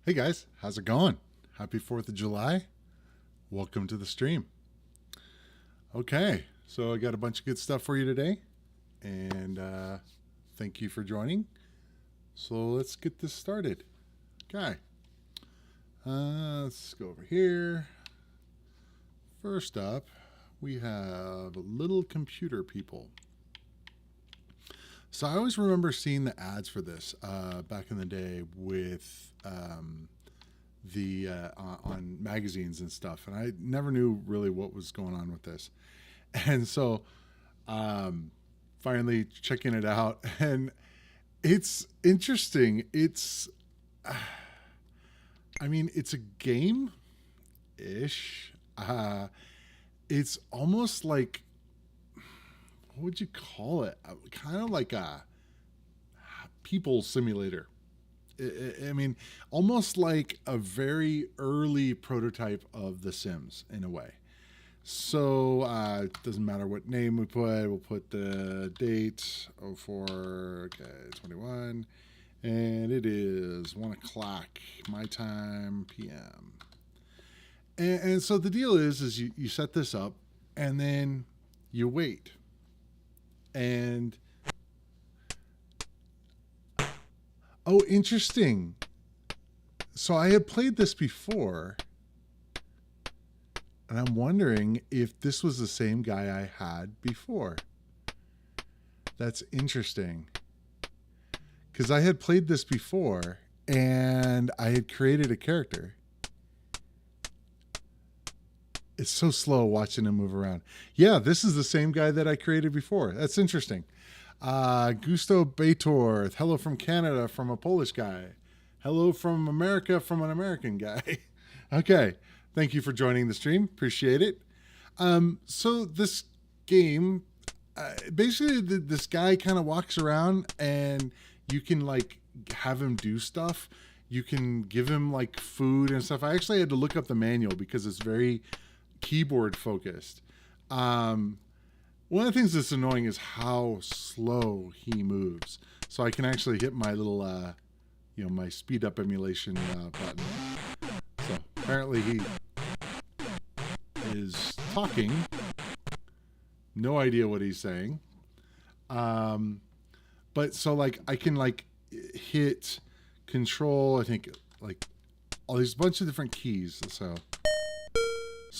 Hey guys, how's it going? Happy 4th of July. Welcome to the stream. Okay, so I got a bunch of good stuff for you today, and thank you for joining. So let's get this started. Okay, let's go over here. First up, we have Little Computer People. So I always remember seeing the ads for this back in the day with on magazines and stuff, and I never knew really what was going on with this. And so finally checking it out, and it's interesting. It's a game ish. It's almost like, what would you call it? Kind of like a people simulator. Almost like a very early prototype of The Sims in a way. So it doesn't matter what name we put. We'll put the date 04, okay, 21, and it is 1 o'clock my time PM. And so the deal is you set this up, and then you wait. And oh, interesting. So I had played this before, and I'm wondering if this was the same guy I had before. That's interesting. Because I had played this before, and I had created a character. It's so slow watching him move around. Yeah, this is the same guy that I created before. That's interesting. Gusto Bator, hello from Canada from a Polish guy. Hello from America from an American guy. Okay, thank you for joining the stream. Appreciate it. So this game, basically this guy kind of walks around, and you can like have him do stuff. You can give him like food and stuff. I actually had to look up the manual because it's very keyboard focused. One of the things that's annoying is how slow he moves. So I can actually hit my little, my speed up emulation button. So apparently he is talking. No idea what he's saying. But so like I can like hit control, I think like all these bunch of different keys. So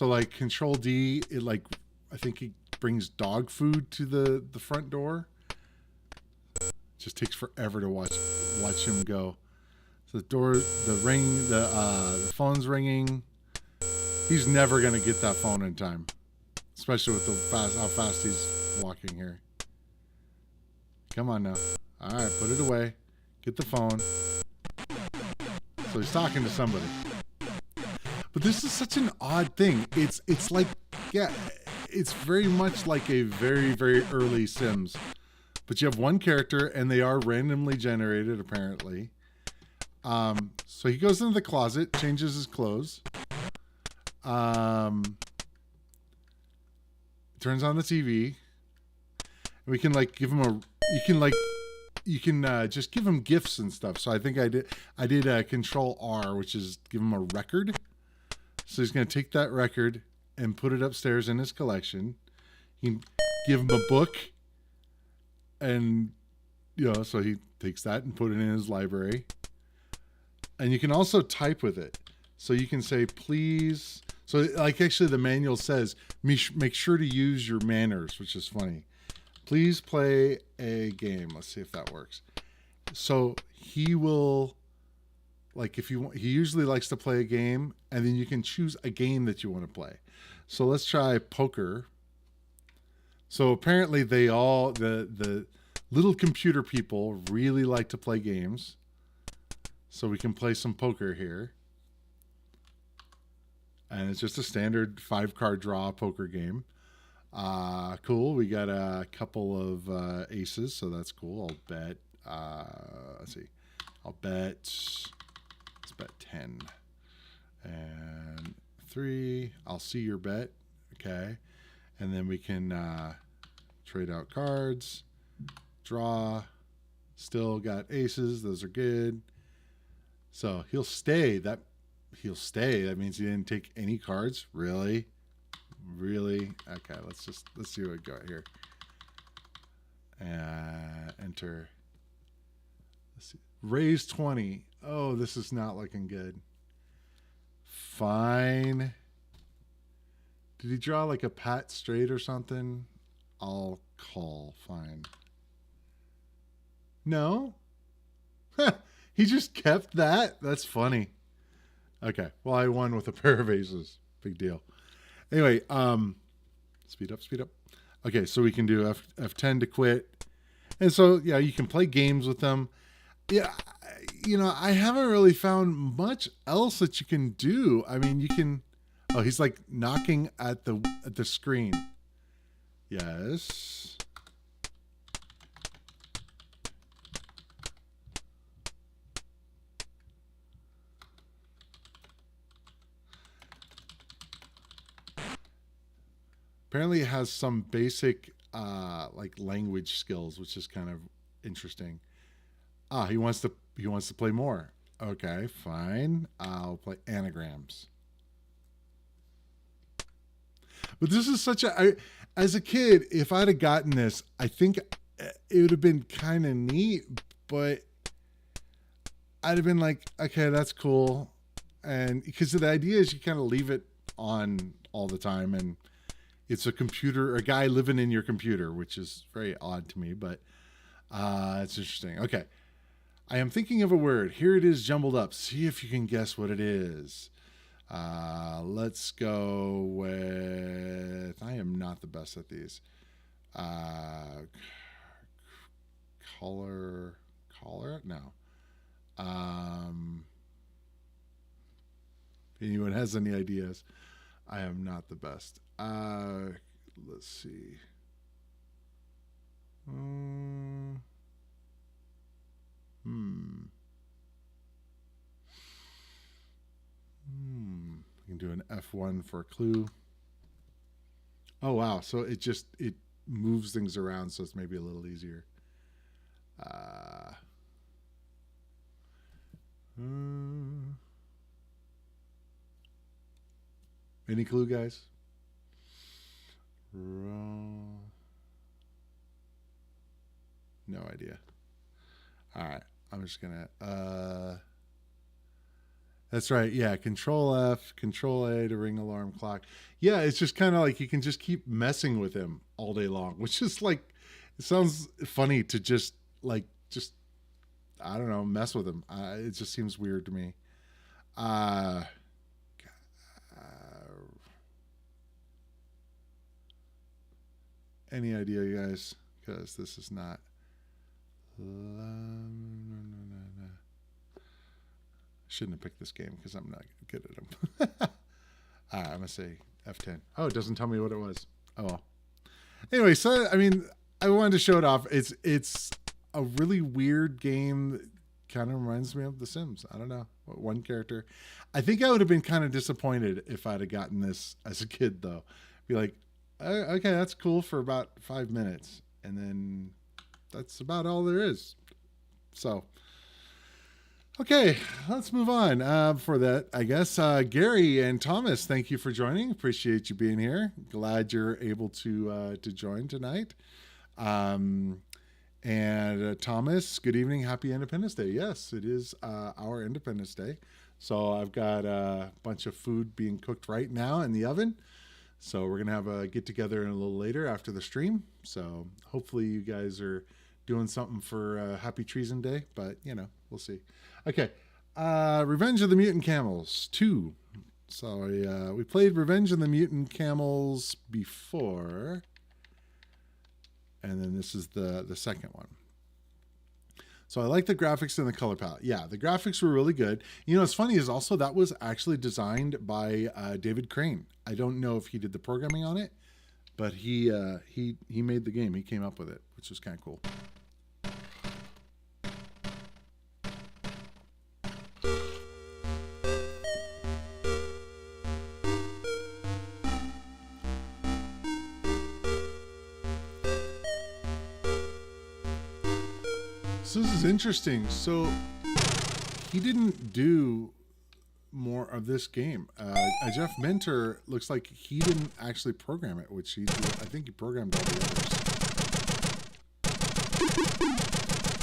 like control D, it like, I think he brings dog food to the front door. It just takes forever to watch him go. So the door, the ring, the phone's ringing. He's never gonna get that phone in time, especially with how fast he's walking here. Come on now. All right, put it away. Get the phone. So he's talking to somebody. But this is such an odd thing. It's like, yeah, it's very much like a very, very early Sims. But you have one character, and they are randomly generated, apparently. So he goes into the closet, changes his clothes. Turns on the TV. We can like give him you can just give him gifts and stuff. So I think I did Control R, which is give him a record. So he's going to take that record and put it upstairs in his collection. You can give him a book, and so he takes that and put it in his library. And you can also type with it. So you can say, please. So like actually the manual says, make sure to use your manners, which is funny. Please play a game. Let's see if that works. So he will, like if you want, he usually likes to play a game, and then you can choose a game that you want to play. So let's try poker. So apparently they all, the little computer people really like to play games. So we can play some poker here. And it's just a standard 5-card draw poker game. Cool. We got a couple of aces, so that's cool. I'll bet. Let's see. Let's bet 10 and 3. I'll see your bet. Okay. And then we can trade out cards. Draw. Still got aces. Those are good. So he'll stay. He'll stay. That means he didn't take any cards. Really? Really? Okay, let's see what we got here. Enter. Let's see. Raise 20. Oh, this is not looking good. Fine. Did he draw like a pat straight or something? I'll call. Fine. No? He just kept that? That's funny. Okay. Well, I won with a pair of aces. Big deal. Anyway, speed up. Okay, so we can do F10 to quit. And so, yeah, you can play games with them. Yeah, you know, I haven't really found much else that you can do. I mean, you can... Oh, he's like knocking at the screen. Yes. Apparently it has some basic like language skills, which is kind of interesting. Ah, he wants to play more. Okay, fine. I'll play anagrams. But this is such a... as a kid, if I'd have gotten this, I think it would have been kind of neat, but I'd have been like, okay, that's cool. And because the idea is you kind of leave it on all the time, and it's a guy living in your computer, which is very odd to me, but it's interesting. Okay. I am thinking of a word. Here it is jumbled up. See if you can guess what it is. Let's go with... I am not the best at these. Color? No. If anyone has any ideas, I am not the best. Let's see. We can do an F1 for a clue. Oh, wow. So it moves things around, so it's maybe a little easier. Any clue, guys? No idea. All right. I'm just going to... That's right. Yeah. Control F, Control A to ring alarm clock. Yeah. It's just kind of like you can just keep messing with him all day long, which is like, it sounds funny to just I don't know, mess with him. It just seems weird to me. Any idea, you guys? Because this is not... Shouldn't have picked this game because I'm not good at them. I'm going to say F10. Oh, it doesn't tell me what it was. Oh, well. Anyway, so, I mean, I wanted to show it off. It's a really weird game that kind of reminds me of The Sims. I don't know. One character. I think I would have been kind of disappointed if I'd have gotten this as a kid, though. Be like, okay, that's cool for about 5 minutes. And then that's about all there is. So... Okay, let's move on. For that, I guess, Gary and Thomas, thank you for joining. Appreciate you being here. Glad you're able to join tonight. And Thomas, good evening. Happy Independence Day. Yes, it is our Independence Day. So I've got a bunch of food being cooked right now in the oven. So we're going to have a get-together a little later after the stream. So hopefully you guys are doing something for Happy Treason Day. But, you know, we'll see. Okay, Revenge of the Mutant Camels 2. So we played Revenge of the Mutant Camels before, and then this is the second one. So I like the graphics and the color palette. Yeah, the graphics were really good. You know, what's funny is also that was actually designed by David Crane. I don't know if he did the programming on it, but he made the game. He came up with it, which was kind of cool. So this is interesting. So he didn't do more of this game. Jeff Minter looks like he didn't actually program it, which I think he programmed all the others.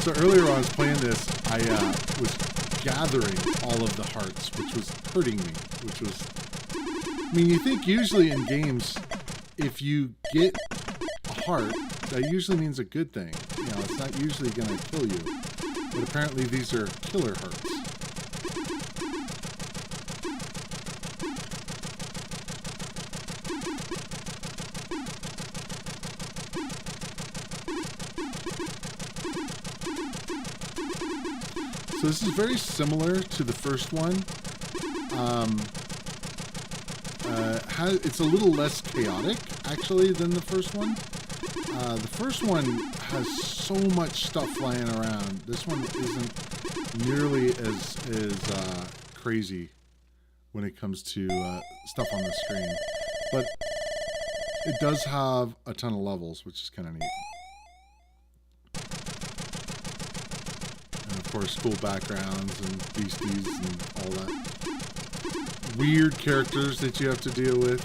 So earlier when I was playing this, I was gathering all of the hearts, which was hurting me, which was... I mean, you think usually in games, if you get a heart, that usually means a good thing. You know, it's not usually going to kill you. But apparently these are killer hearts. So this is very similar to the first one. It's a little less chaotic, actually, than the first one. The first one has so much stuff flying around. This one isn't nearly as crazy when it comes to stuff on the screen. But it does have a ton of levels, which is kind of neat. And of course, cool backgrounds and beasties and all that. Weird characters that you have to deal with.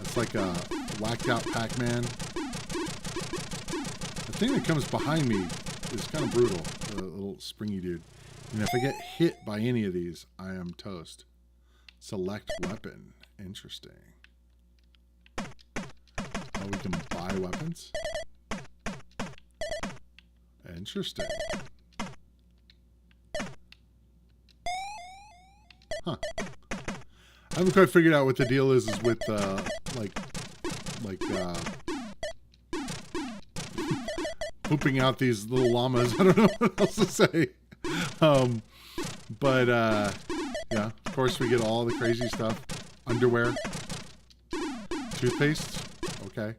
It's like a whacked out Pac-Man. The thing that comes behind me is kind of brutal. The little springy dude. And if I get hit by any of these, I am toast. Select weapon. Interesting. Oh, we can buy weapons? Interesting. Huh. I haven't quite figured out what the deal is with pooping out these little llamas. I don't know what else to say. Yeah, of course we get all the crazy stuff. Underwear. Toothpaste. Okay.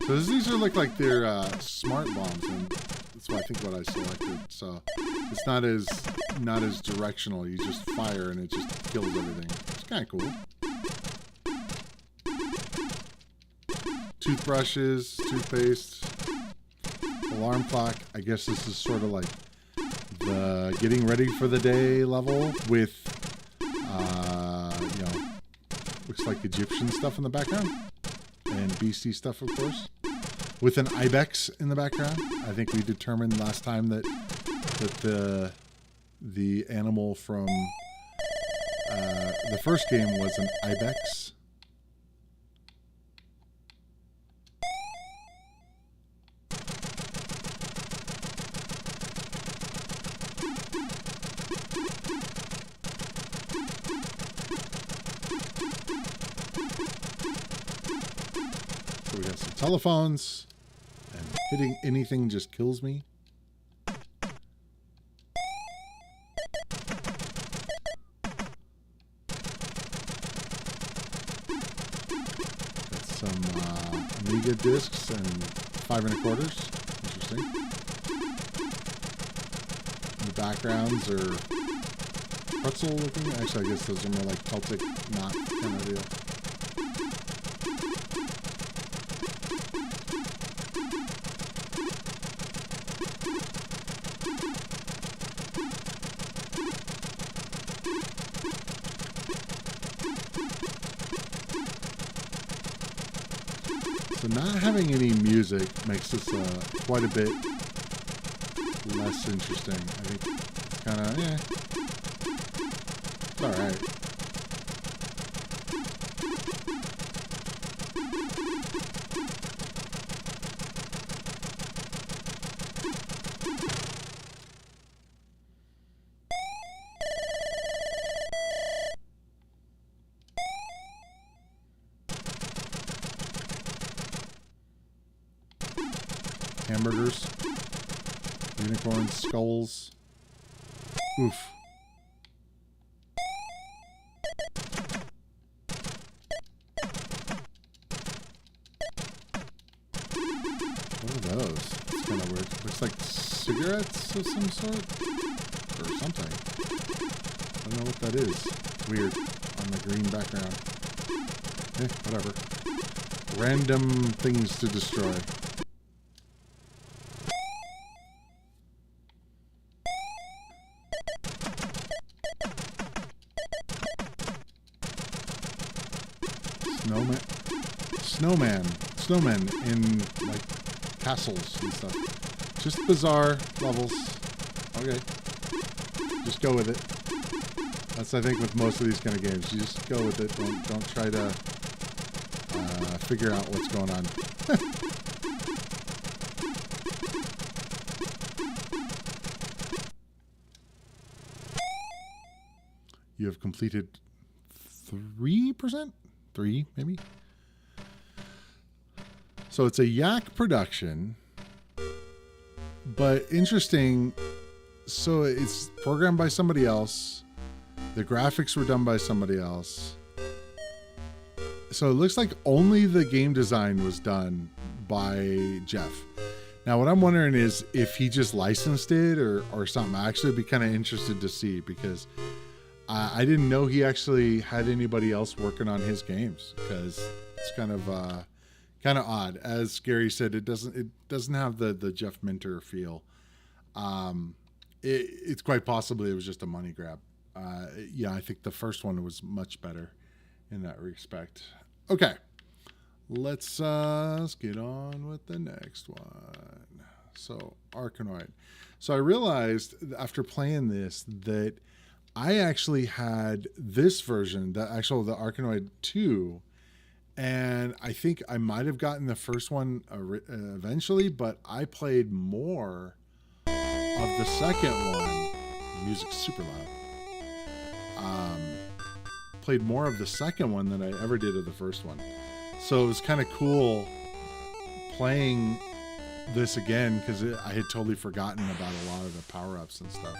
So these are like they're smart bombs, and that's what I think what I selected. So it's not as directional. You just fire and it just kills everything. It's kind of cool. Toothbrushes, toothpaste, alarm clock. I guess this is sort of like the getting ready for the day level with, looks like Egyptian stuff in the background. And beastie stuff, of course. With an ibex in the background. I think we determined last time that the animal from the first game was an ibex. So we got some telephones, and hitting anything just kills me. Got some Amiga discs and 5 1/4. Interesting. And the backgrounds are pretzel looking. Actually, I guess those are more like Celtic knot kind of deal. So not having any music makes this quite a bit less interesting. I think it's kind of, it's alright. Hamburgers, unicorns, skulls. Oof. What are those? It's kind of weird. Looks like cigarettes of some sort? Or something. I don't know what that is. Weird. On the green background. Whatever. Random things to destroy. snowmen in like castles and stuff. Just bizarre levels. Okay, just go with it. That's, I think, with most of these kind of games. You just go with it. Don't try to figure out what's going on. You have completed 3%? 3, maybe? So it's a Yak production, but interesting. So it's programmed by somebody else. The graphics were done by somebody else. So it looks like only the game design was done by Jeff. Now, what I'm wondering is if he just licensed it or something. I actually be kind of interested to see, because I didn't know he actually had anybody else working on his games, because it's kind of odd. As Gary said, it doesn't have the Jeff Minter feel. It's quite possibly it was just a money grab. Yeah, I think the first one was much better in that respect. Okay, let's get on with the next one. So Arkanoid. So I realized after playing this that I actually had this version, the Arkanoid II, and I think I might have gotten the first one eventually, but I played more of the second one. The music's super loud. Played more of the second one than I ever did of the first one. So it was kind of cool playing this again, because I had totally forgotten about a lot of the power-ups and stuff.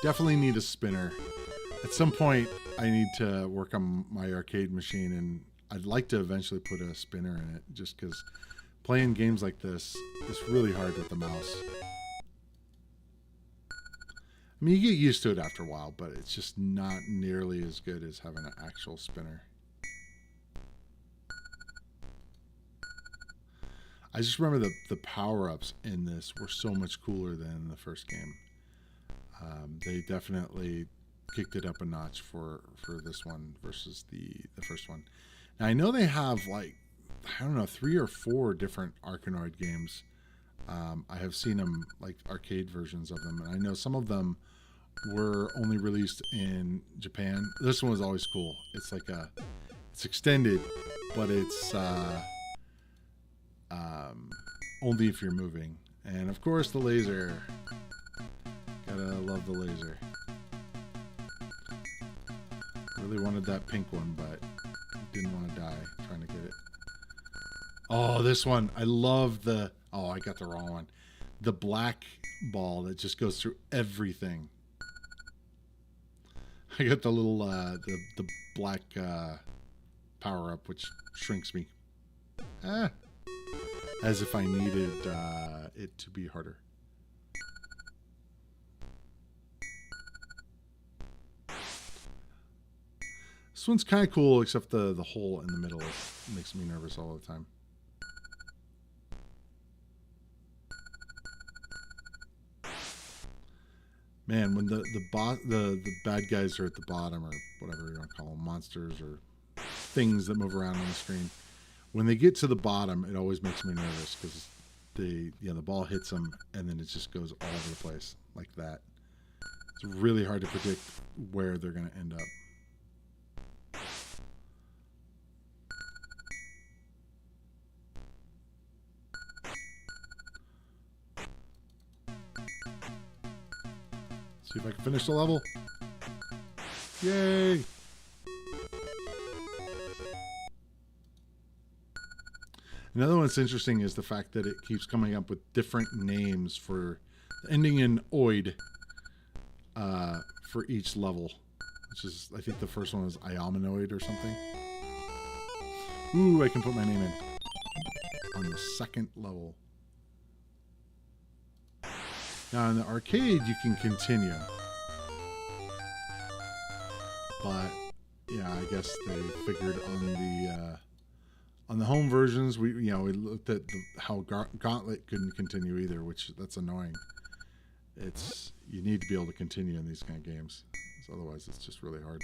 Definitely need a spinner. At some point, I need to work on my arcade machine, and I'd like to eventually put a spinner in it, just because playing games like this is really hard with the mouse. I mean, you get used to it after a while, but it's just not nearly as good as having an actual spinner. I just remember the power-ups in this were so much cooler than the first game. They definitely kicked it up a notch for this one versus the first one. Now, I know they have, like, I don't know, 3 or 4 different Arkanoid games. I have seen them, like, arcade versions of them, and I know some of them were only released in Japan. This one was always cool. It's like it's extended, but it's only if you're moving. And of course, the laser. Gotta love the laser. Really wanted that pink one, but didn't want to die trying to get it. Oh, this one. I love the... Oh, I got the wrong one. The black ball that just goes through everything. I got the little, the black power-up, which shrinks me. As if I needed it to be harder. This one's kind of cool, except the hole in the middle makes me nervous all the time. Man, when the bad guys are at the bottom, or whatever you want to call them, monsters or things that move around on the screen, when they get to the bottom, it always makes me nervous, because the ball hits them and then it just goes all over the place like that. It's really hard to predict where they're going to end up. See if I can finish the level. Yay! Another one that's interesting is the fact that it keeps coming up with different names for ending in oid for each level, which is, I think the first one was Iominoid or something. Ooh, I can put my name in on the second level. Now in the arcade, you can continue, but yeah, I guess they figured on the home versions, we looked at how Gauntlet couldn't continue either, which that's annoying. You need to be able to continue in these kind of games, so otherwise it's just really hard.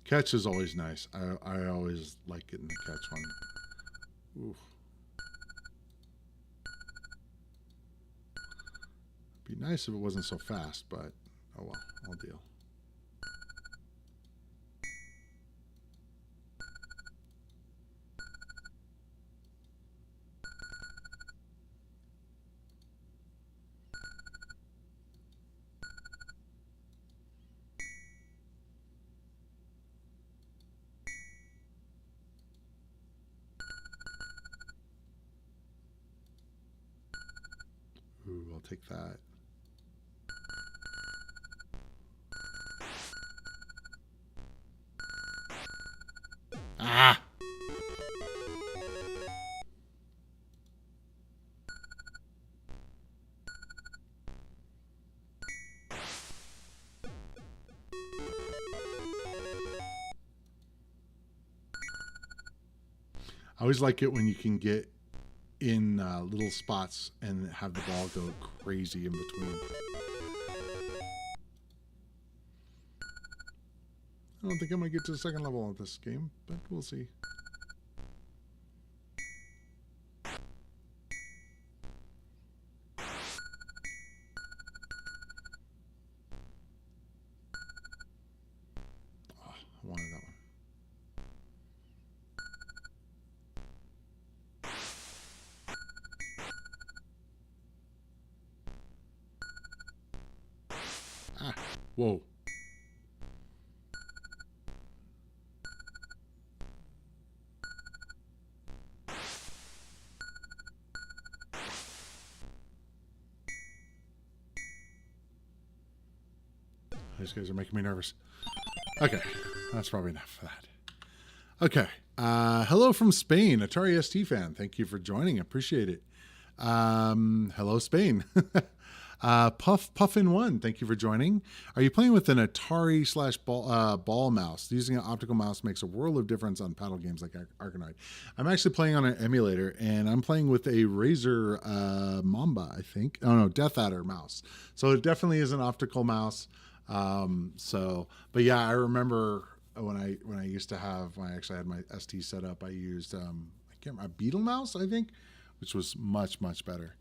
Catch is always nice. I always like getting the catch one. Ooh. Be nice if it wasn't so fast, but oh well, I'll deal. Ooh, I'll take that. Ah! I always like it when you can get in little spots and have the ball go crazy in between. I don't think I'm going to get to the second level of this game, but we'll see. Oh, I wanted that one. Ah, whoa. These guys are making me nervous. Okay, that's probably enough for that. Okay, hello from Spain, Atari ST fan. Thank you for joining. Appreciate it. Hello, Spain. Puffin1, thank you for joining. Are you playing with an Atari /ball mouse? Using an optical mouse makes a world of difference on paddle games like Arkanoid. I'm actually playing on an emulator, and I'm playing with a Razer Mamba, I think. Oh no, Death Adder mouse. So it definitely is an optical mouse. But yeah, I remember when I used to have, when I actually had my ST set up, I used I can't remember, a Beetle mouse, I think, which was much better.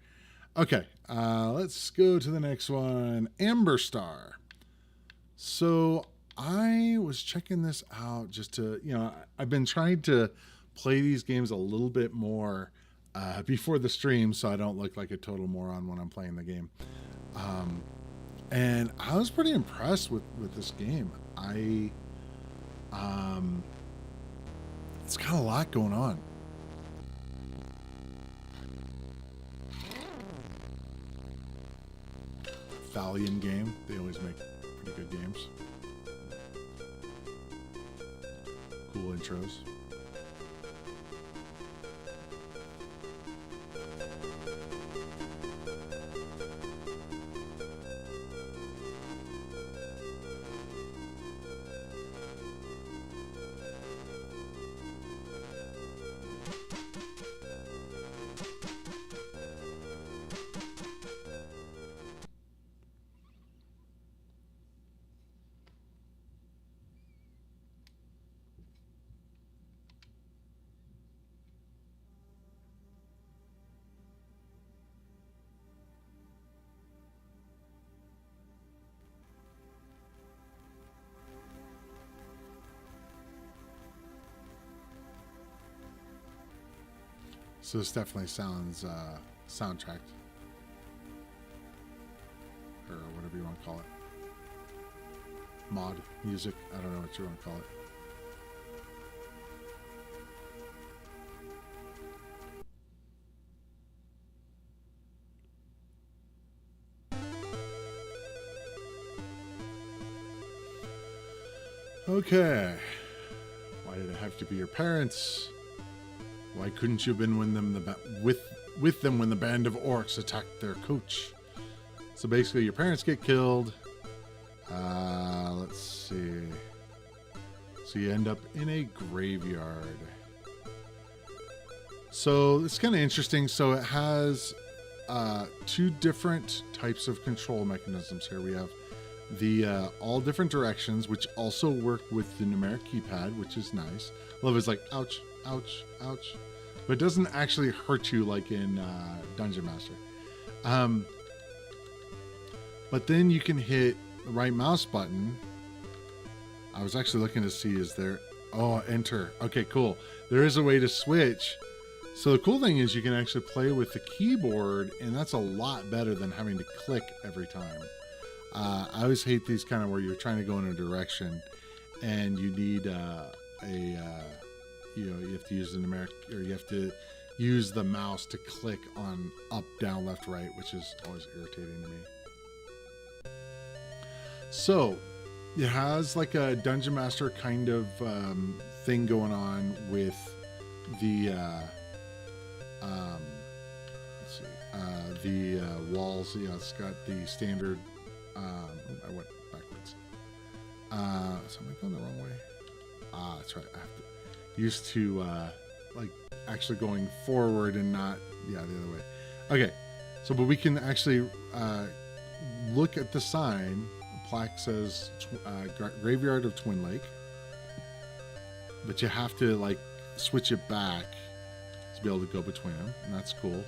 Okay, let's go to the next one. Amberstar. So I was checking this out just to, I've been trying to play these games a little bit more before the stream, so I don't look like a total moron when I'm playing the game. And I was pretty impressed with this game. It's got a lot going on. Valiant game. They always make pretty good games. Cool intros. So this definitely sounds soundtracked, or whatever you want to call it. Mod music. I don't know what you want to call it. Okay. Why did it have to be your parents? Why couldn't you have been with them when the band of orcs attacked their coach? So basically, your parents get killed. Let's see. So you end up in a graveyard. So it's kind of interesting. So it has two different types of control mechanisms here. We have the all different directions, which also work with the numeric keypad, which is nice. Love is like ouch, ouch, ouch, but it doesn't actually hurt you like in Dungeon Master. But then you can hit the right mouse button. I was actually looking to see, is there, oh, enter. Okay, cool. There is a way to switch. So the cool thing is you can actually play with the keyboard, and that's a lot better than having to click every time. I always hate these kind of where you're trying to go in a direction and you need you have to use the numeric, or you have to use the mouse to click on up, down, left, right, which is always irritating to me. So it has like a Dungeon Master kind of thing going on with the let's see, the walls. You know, it's got the standard. I went backwards. So am I going the wrong way? That's right. I have to used to like actually going forward and not the other way. Okay, so but we can actually look at the sign. The plaque says Graveyard of Twin Lake, but you have to like switch it back to be able to go between them, and that's cool.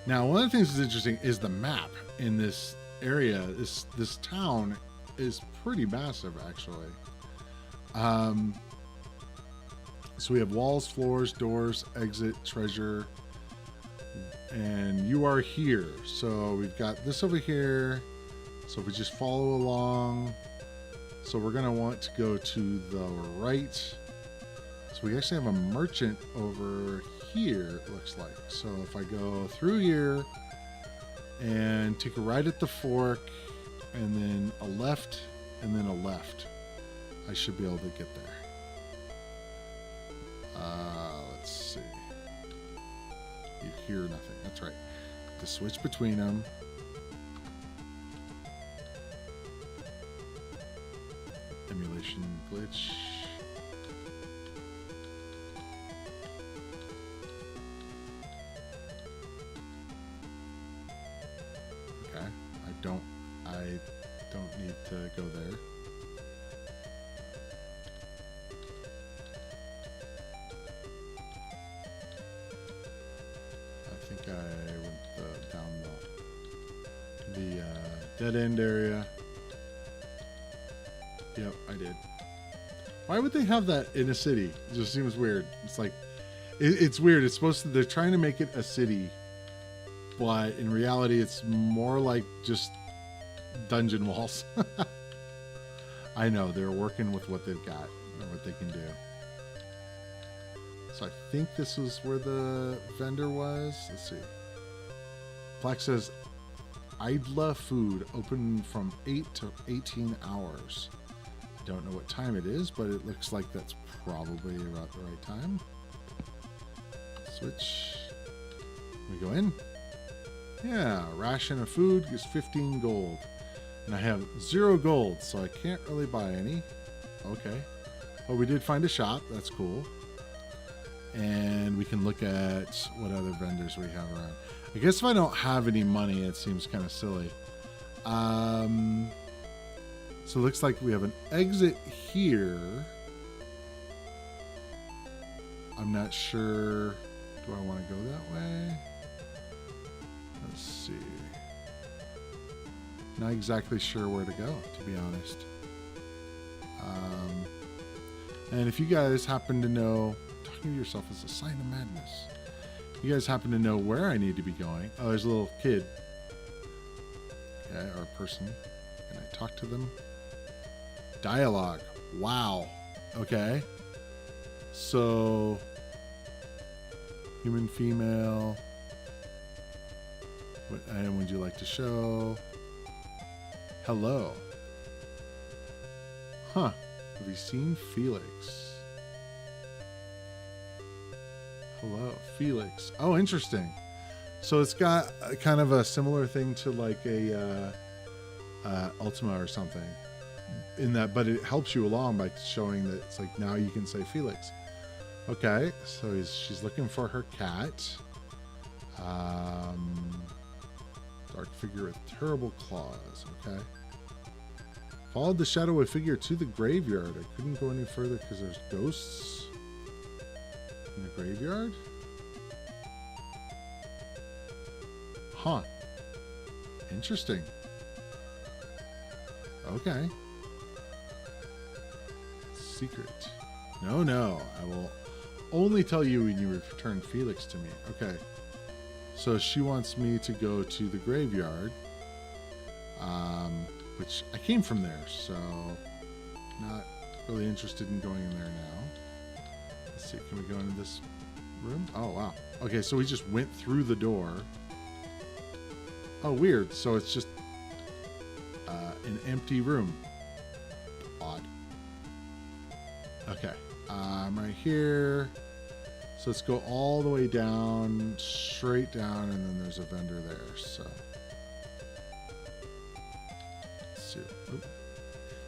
Now, one of the things that's interesting is the map in this area. This town is pretty massive, actually. So we have walls, floors, doors, exit, treasure, and you are here. So we've got this over here. So if we just follow along, so we're gonna want to go to the right. So we actually have a merchant over here, it looks like. So if I go through here and take a right at the fork, and then a left, and then a left, I should be able to get there. Let's see. You hear nothing. That's right. To switch between them. Emulation glitch. Okay. I don't need to go there. I think I went down the dead end area. Yep, I did. Why would they have that in a city? It just seems weird. It's like, it's weird. It's supposed to, they're trying to make it a city, but in reality, it's more like just dungeon walls. I know, they're working with what they've got, or what they can do. So I think this is where the vendor was. Let's see. Plaque says, Idla Food, open from 8 to 18 hours. I don't know what time it is, but it looks like that's probably about the right time. Switch. We go in. Yeah, ration of food is 15 gold. And I have 0 gold, so I can't really buy any. Okay. Well, we did find a shop. That's cool. And we can look at what other vendors we have around. I guess if I don't have any money, it seems kind of silly. So it looks like we have an exit here. I'm not sure. Do I want to go that way? Let's see. Not exactly sure where to go, to be honest. And if you guys happen to know, talking to yourself is a sign of madness. If you guys happen to know where I need to be going. Oh, there's a little kid. Okay, or a person. Can I talk to them? Dialogue. Wow. Okay. So, human, female. What item would you like to show? Hello. Huh. Have you seen Felix? Hello, Felix. Oh, interesting. So it's got kind of a similar thing to like a Ultima or something in that, but it helps you along by showing that it's like now you can say Felix. Okay, so she's looking for her cat. Dark figure with terrible claws. Okay. Followed the shadowy figure to the graveyard. I couldn't go any further because there's ghosts in the graveyard. Huh. Interesting. Okay. Secret. No, no. I will only tell you when you return Felix to me. Okay. So she wants me to go to the graveyard. Which I came from there, so not really interested in going in there now. Let's see. Can we go into this room? Oh, wow. Okay, so we just went through the door. Oh, weird. So it's just an empty room. Odd. Okay. I'm right here. So let's go all the way down, straight down, and then there's a vendor there. So let's see. Oop.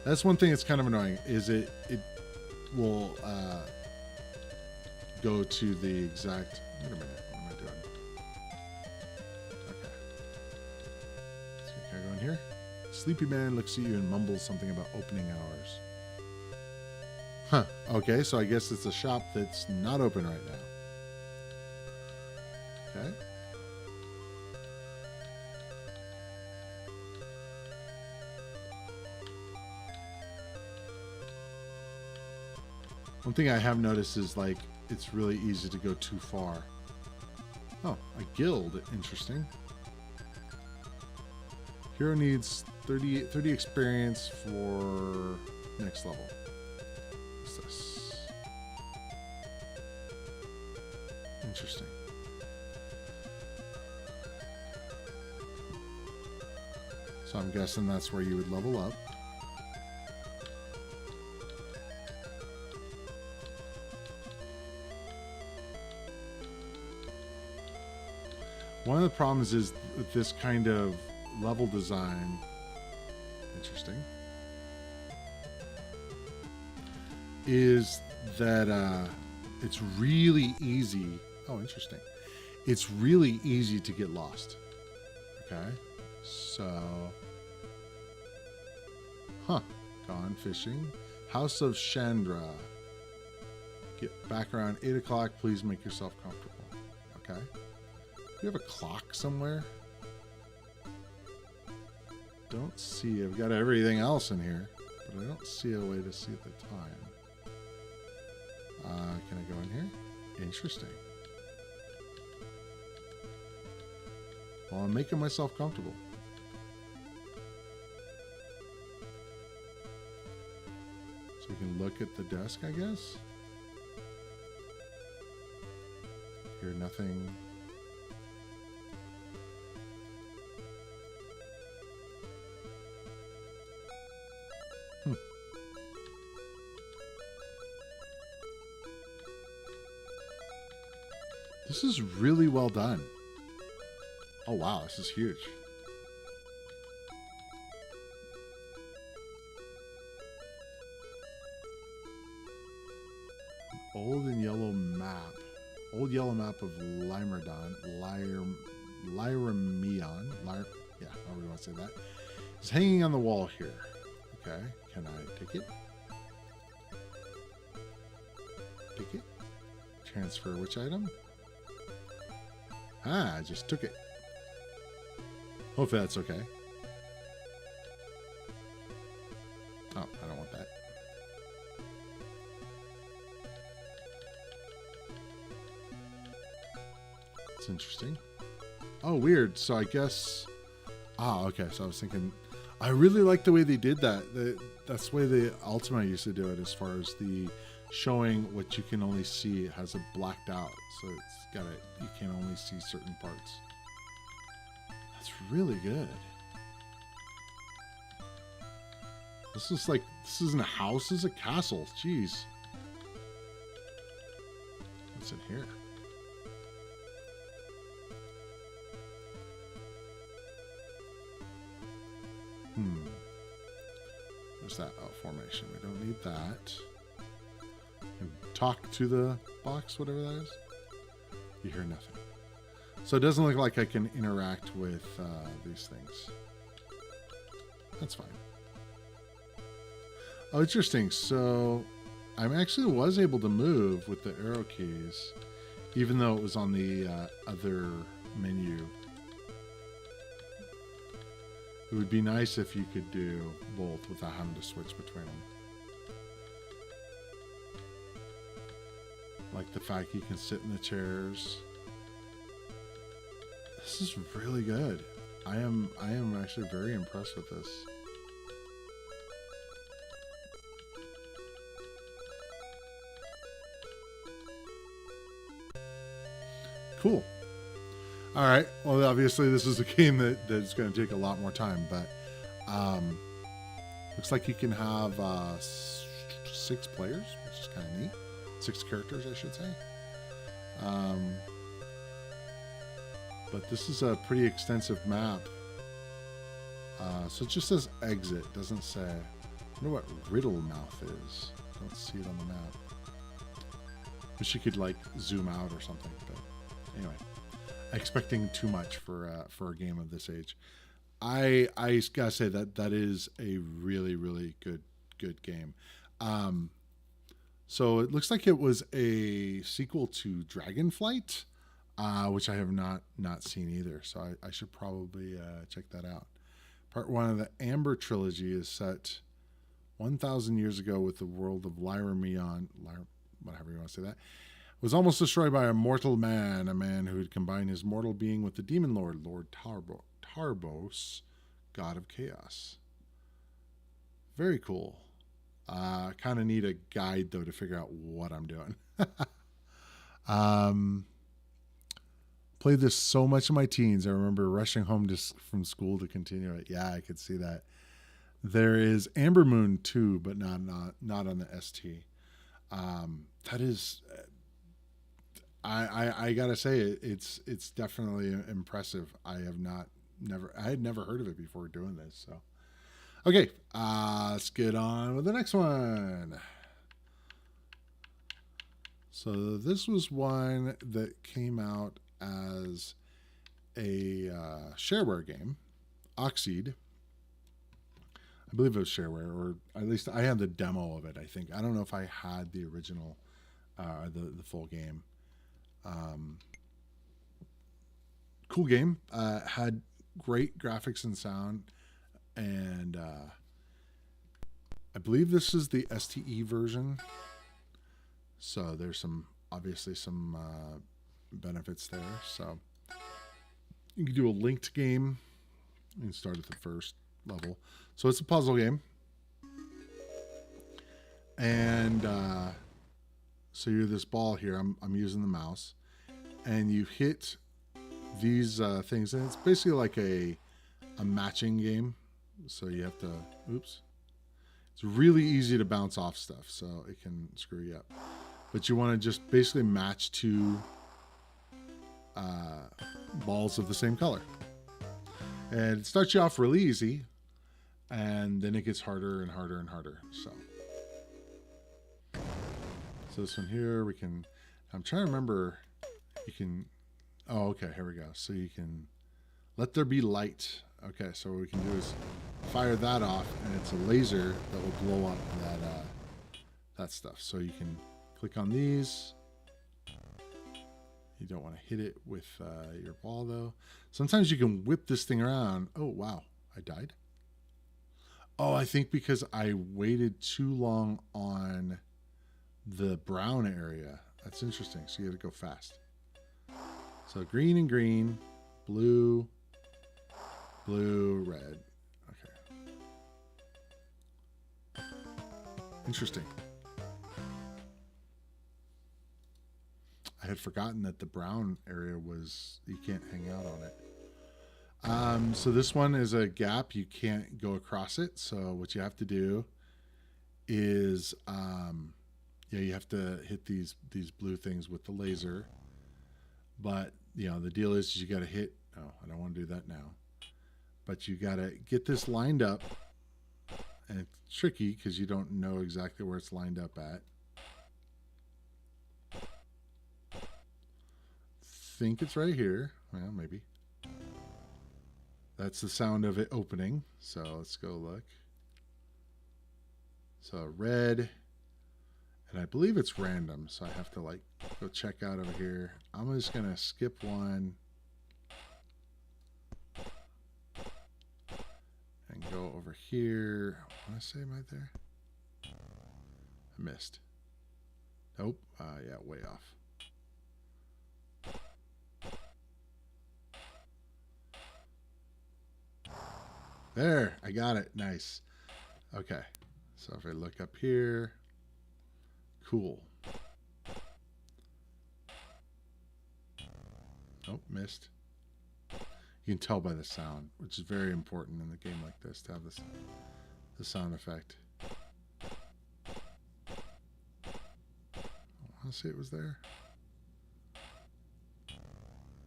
That's one thing that's kind of annoying. Is it will go to the exact. Wait a minute. What am I doing? Okay. So can I go in here? Sleepy man looks at you and mumbles something about opening hours. Huh. Okay, so I guess it's a shop that's not open right now. Okay. One thing I have noticed is, like, it's really easy to go too far. Oh, a guild. Interesting. Hero needs 30 experience for next level. What's this? Interesting. So I'm guessing that's where you would level up. One of the problems is with this kind of level design. Interesting. Is that it's really easy. Oh, interesting. It's really easy to get lost. Okay. So, gone fishing. House of Chandra. Get back around 8 o'clock. Please make yourself comfortable. Okay. Do you have a clock somewhere? Don't see. I've got everything else in here, but I don't see a way to see the time. Can I go in here? Interesting. Well, I'm making myself comfortable. So we can look at the desk, I guess. Hear nothing. This is really well done. Oh wow, this is huge. Old and yellow map. Old yellow map of Limerdon. Lyramion. Yeah, however you want to say that. It's hanging on the wall here. Okay, can I take it? Take it? Transfer which item? Ah, I just took it. Hopefully that's okay. Oh, I don't want that. It's interesting. Oh, weird. So I guess... Ah, okay. So I was thinking... I really like the way they did that. That's the way the Ultima used to do it, as far as the showing what you can only see. It has it blacked out. So it's got it. You can only see certain parts. That's really good. This is like... This isn't a house. This is a castle. Jeez. What's in here? There's that formation. We don't need that. And talk to the box, whatever that is. You hear nothing. So it doesn't look like I can interact with these things. That's fine. Oh, interesting. So I actually was able to move with the arrow keys, even though it was on the other menu. It would be nice if you could do both without having to switch between them. Like the fact you can sit in the chairs. This is really good. I am actually very impressed with this. Cool. All right. Well, obviously this is a game that's going to take a lot more time, but looks like you can have 6 players, which is kind of neat. 6 characters, I should say. But this is a pretty extensive map. So it just says exit, doesn't say. I wonder what Riddle Mouth is. Don't see it on the map. Wish you could like zoom out or something, but anyway. Expecting too much for a game of this age. I gotta say that is a really, really good game. So it looks like it was a sequel to Dragonflight, which I have not seen either. So I should probably check that out. Part 1 of the Amber trilogy is set 1,000 years ago with the world of Lyra Meon, whatever you want to say that, was almost destroyed by a mortal man, a man who had combined his mortal being with the demon lord, Lord Tarbos, god of chaos. Very cool. Kind of need a guide, though, to figure out what I'm doing. Played this so much in my teens. I remember rushing home from school to continue it. Yeah, I could see that. There is Amber Moon 2, but not on the ST. That is... I gotta say it's definitely impressive. I had never heard of it before doing this. So, okay, let's get on with the next one. So this was one that came out as a shareware game, Oxyd. I believe it was shareware, or at least I had the demo of it. I think I don't know if I had the original, the full game. Cool game. Had great graphics and sound, and I believe this is the STE version. So there's obviously some benefits there. So you can do a linked game. You can start at the first level. So it's a puzzle game, and so you're this ball here. I'm using the mouse, and you hit these things, and it's basically like a matching game. So you have to, oops. It's really easy to bounce off stuff, so it can screw you up. But you want to just basically match 2 balls of the same color. And it starts you off really easy, and then it gets harder and harder and harder. So this one here, I'm trying to remember, you can, oh, okay, here we go. So you can let there be light. Okay, so what we can do is fire that off, and it's a laser that will blow up that stuff. So you can click on these. You don't want to hit it with your ball, though. Sometimes you can whip this thing around. Oh, wow, I died. Oh, I think because I waited too long on the brown area. That's interesting. So you got to go fast. So green and green, blue, red. Okay. Interesting. I had forgotten that the brown area you can't hang out on it. So this one is a gap. You can't go across it. So what you have to do is, you have to hit these blue things with the laser. But, the deal is you got to hit, oh, I don't want to do that now. But you got to get this lined up. And it's tricky because you don't know exactly where it's lined up at. Think it's right here. Well, maybe. That's the sound of it opening. So let's go look. So red, and I believe it's random, so I have to like go check out over here. I'm just gonna skip one and go over here. I want to say right there. I missed. Nope. Yeah, way off. There, I got it. Nice. Okay. So if I look up here, cool. Nope, missed. You can tell by the sound, which is very important in a game like this to have the sound effect. I want to say it was there.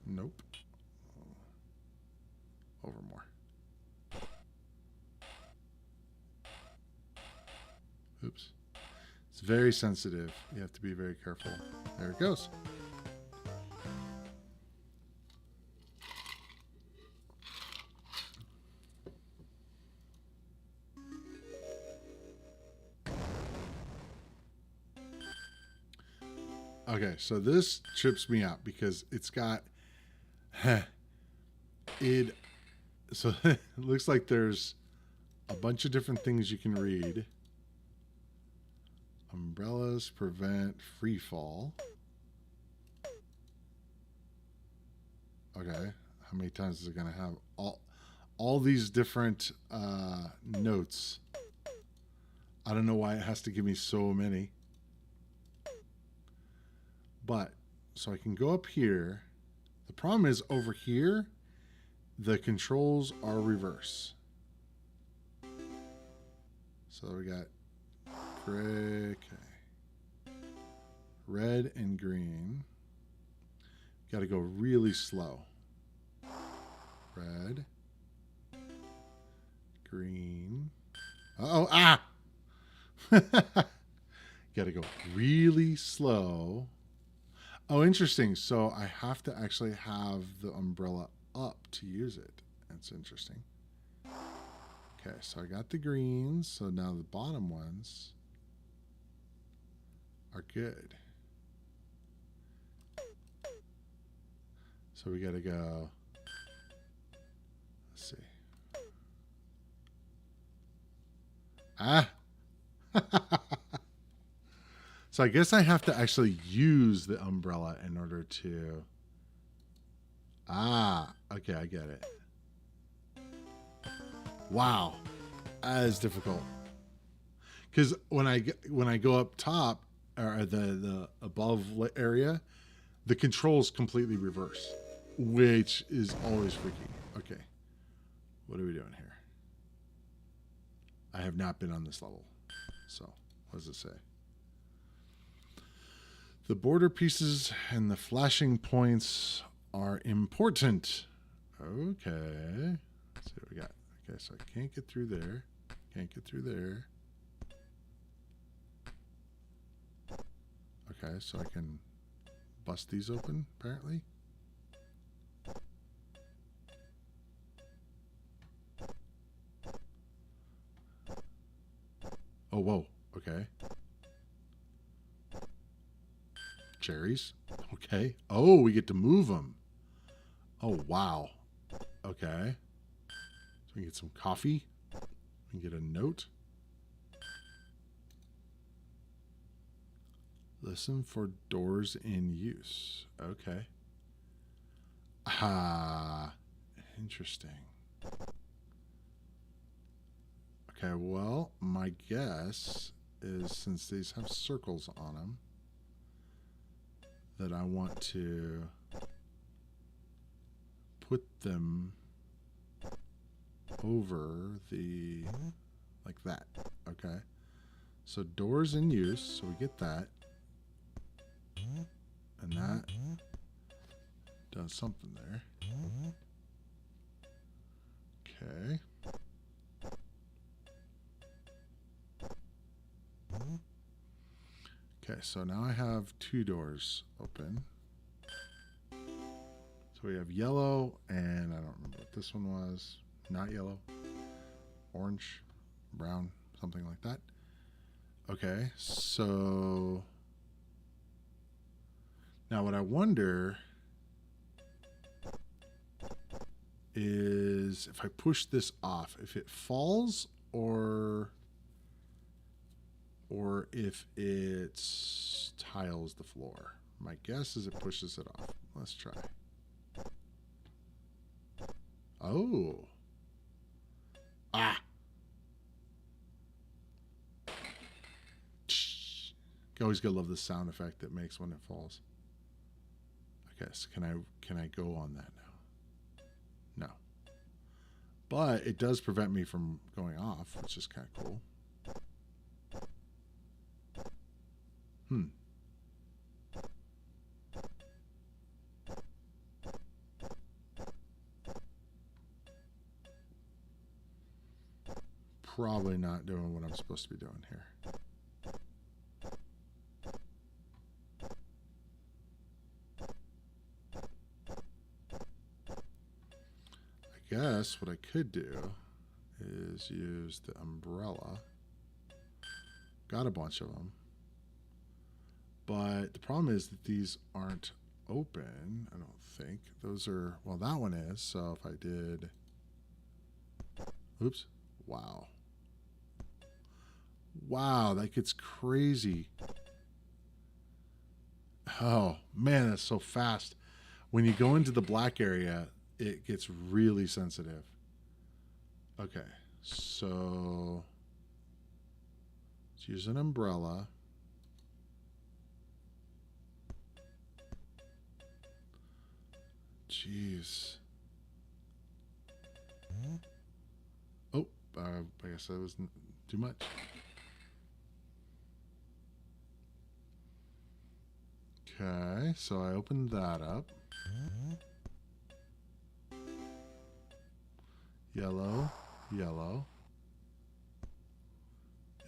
Nope. Over more. Oops. It's very sensitive. You have to be very careful. There it goes. Okay, so this trips me out because it's got it. So it looks like there's a bunch of different things you can read. Umbrellas prevent free fall. Okay, how many times is it going to have all these different notes? I don't know why it has to give me so many. But, so I can go up here. The problem is over here, the controls are reverse. So we got gray, okay. Red and green. Got to go really slow. Red. Green. Uh-oh, ah! Got to go really slow. Oh, interesting. So I have to actually have the umbrella up to use it. That's interesting. Okay, so I got the greens. So now the bottom ones are good. So we got to go. Let's see. Ah! So I guess I have to actually use the umbrella in order to... Ah, okay, I get it. Wow, that is difficult. Because when I go up top, or the above area, the controls completely reverse, which is always freaky. Okay, what are we doing here? I have not been on this level, so what does it say? The border pieces and the flashing points are important. Okay. Let's see what we got. Okay, so I can't get through there. Can't get through there. Okay, so I can bust these open, apparently. Oh, whoa. Okay. Cherries. Okay. Oh, we get to move them. Oh, wow. Okay. So we get some coffee. We can get a note. Listen for doors in use. Okay. Ah, interesting. Okay, well, my guess is since these have circles on them, that I want to put them over the, like that. Okay. So doors in use, so we get that. And that does something there. Okay. Okay, so now I have two doors open. So we have yellow, and I don't remember what this one was. Not yellow. Orange, brown, something like that. Okay, so now what I wonder is if I push this off, if it falls or if it tiles the floor. My guess is it pushes it off. Let's try. Oh. Ah. You always gotta love the sound effect it makes when it falls. Okay, so can I go on that now? No. But it does prevent me from going off, which is kind of cool. Probably not doing what I'm supposed to be doing here. I guess what I could do is use the umbrella. Got a bunch of them. But the problem is that these aren't open, I don't think. Those are, well, that one is. So if I did, oops, wow. Wow, that gets crazy. Oh, man, that's so fast. When you go into the black area, it gets really sensitive. Okay, so let's use an umbrella. Jeez. Oh, I guess that was too much. Okay, so I opened that up. Yellow, yellow.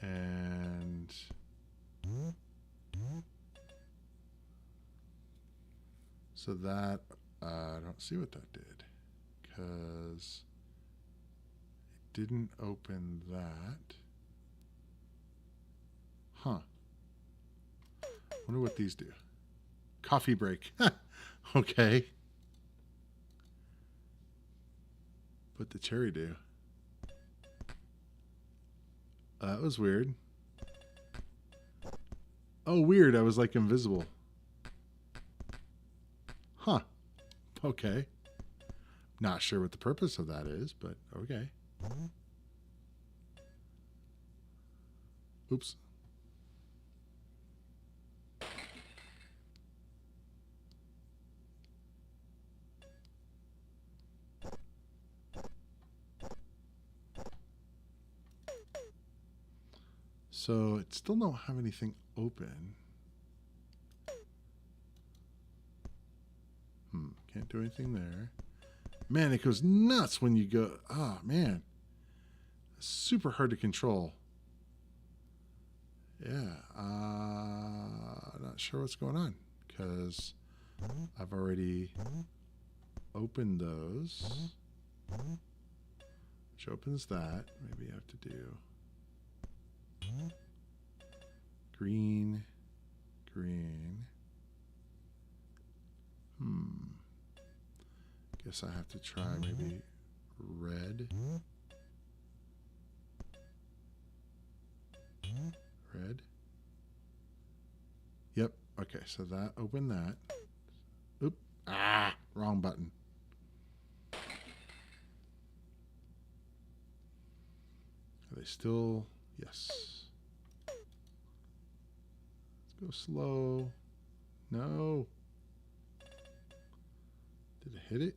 And so that, I don't see what that did because it didn't open that. Huh. Wonder what these do. Coffee break. Okay. What the cherry do? That was weird. Oh, weird. I was like invisible. Huh. Okay. Not sure what the purpose of that is, but okay. Oops. So it still don't have anything open. Can't do anything there. Man, it goes nuts when you go. Oh, man. It's super hard to control. Yeah. Not sure what's going on because I've already opened those. Which opens that. Maybe I have to do green, green. Guess I have to try maybe red. Red. Yep. Okay, so that opened that. Oop. Ah, wrong button. Are they still? Yes. Let's go slow. No. Did it hit it?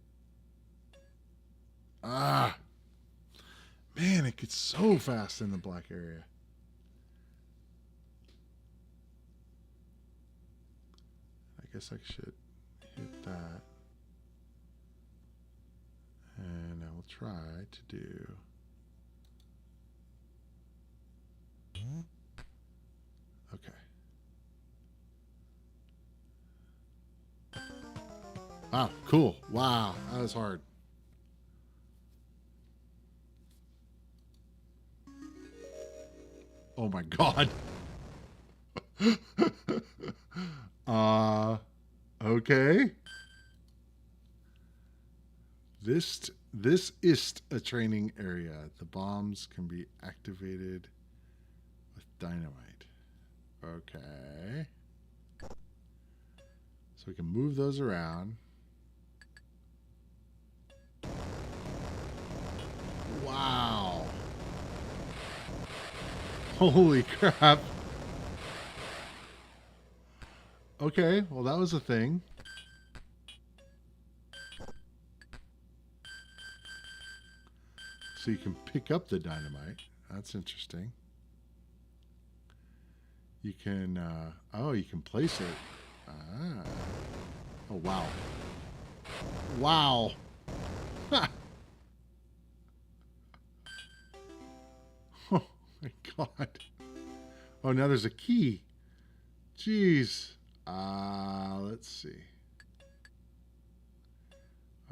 Ah. Man, it gets so fast in the black area. I guess I should hit that. And I will try to do. Okay. Ah, cool. Wow, that was hard. Oh my God. Okay. This is a training area. The bombs can be activated with dynamite. Okay. So we can move those around. Wow. Holy crap. Okay, well that was a thing. So you can pick up the dynamite. That's interesting. You can, oh, you can place it. Ah. Oh, wow. Wow. Oh, my God. Oh, now there's a key. Jeez. Let's see.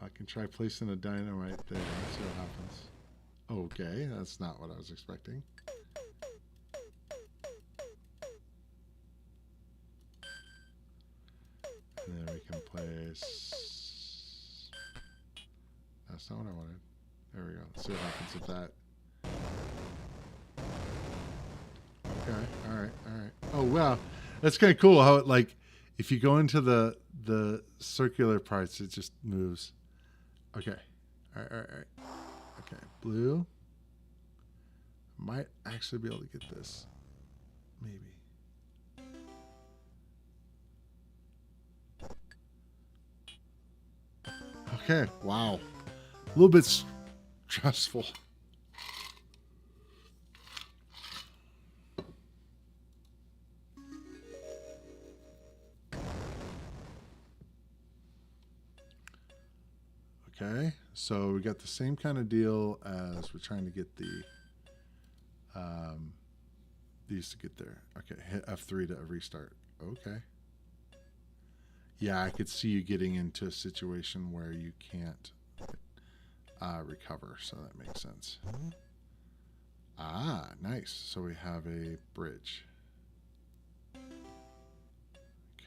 I can try placing a dynamite there. Let's see what happens. Okay, that's not what I was expecting. And then we can place... That's not what I wanted. There we go. Let's see what happens with that. Okay, alright, alright. Oh, wow. That's kind of cool how it, like, if you go into the circular parts, it just moves. Okay. Alright, alright, alright. Okay, blue. Might actually be able to get this. Maybe. Okay, wow. A little bit stressful. Okay, so we got the same kind of deal as we're trying to get the these to get there. Okay, hit F3 to restart. Okay. Yeah, I could see you getting into a situation where you can't recover, so that makes sense. Ah, nice. So we have a bridge.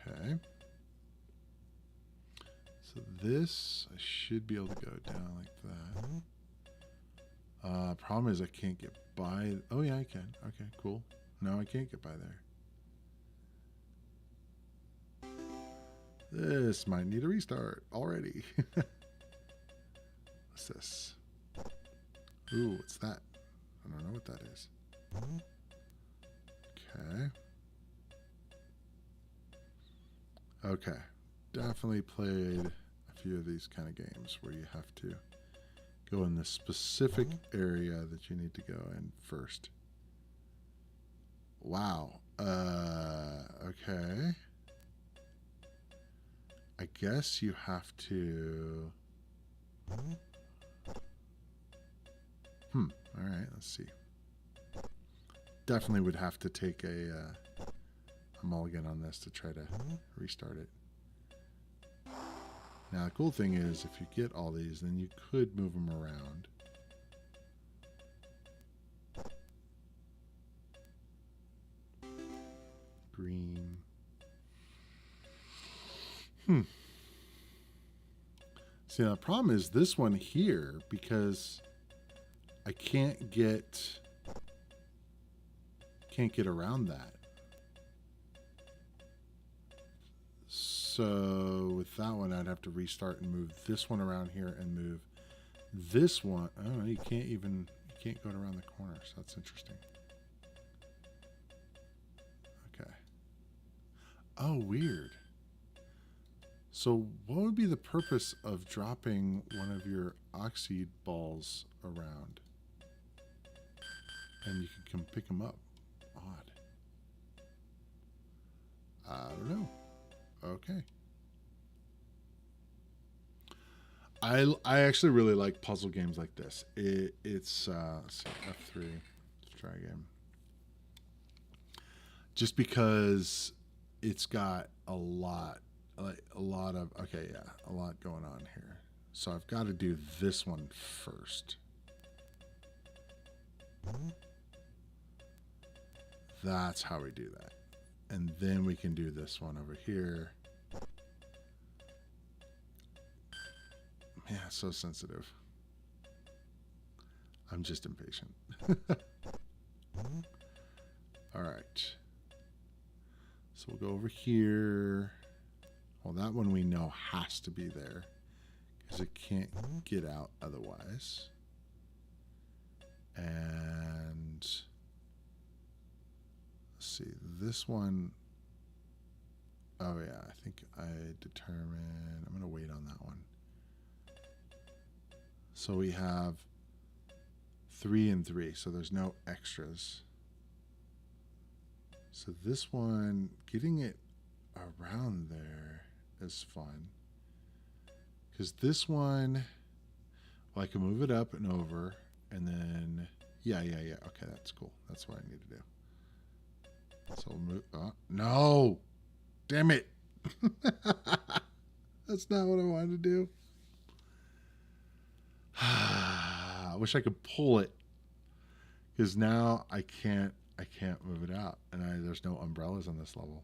Okay. So this, I should be able to go down like that. Problem is I can't get by. Oh yeah, I can. Okay, cool. No, I can't get by there. This might need a restart already. What's this? Ooh, what's that? I don't know what that is. Okay. Okay. Definitely played a few of these kind of games where you have to go in the specific area that you need to go in first. Wow. Okay. I guess you have to... All right, let's see. Definitely would have to take a mulligan on this to try to restart it. Now, the cool thing is, if you get all these, then you could move them around. Green. See, now the problem is this one here, because I can't get around that. So with that one, I'd have to restart and move this one around here and move this one. Oh, you can't go around the corner. So that's interesting. Okay. Oh, weird. So what would be the purpose of dropping one of your Oxyd balls around? And you can come pick them up. Odd. I don't know. Okay. I actually really like puzzle games like this. It's let's see, F3. Let's try again. Just because it's got a lot of a lot going on here. So I've got to do this one first. That's how we do that. And then we can do this one over here. Man, so sensitive. I'm just impatient. All right. So we'll go over here. Well, that one we know has to be there because it can't get out otherwise. And let's see, this one. Oh yeah, I think I determined. I'm going to wait on that one. So we have 3 and 3, so there's no extras. So this one, getting it around there is fun. Because this one, well, I can move it up and over, and then, yeah. Okay, that's cool. That's what I need to do. So we'll move, no! Damn it! That's not what I wanted to do. I wish I could pull it, because now I can't move it out, and there's no umbrellas on this level.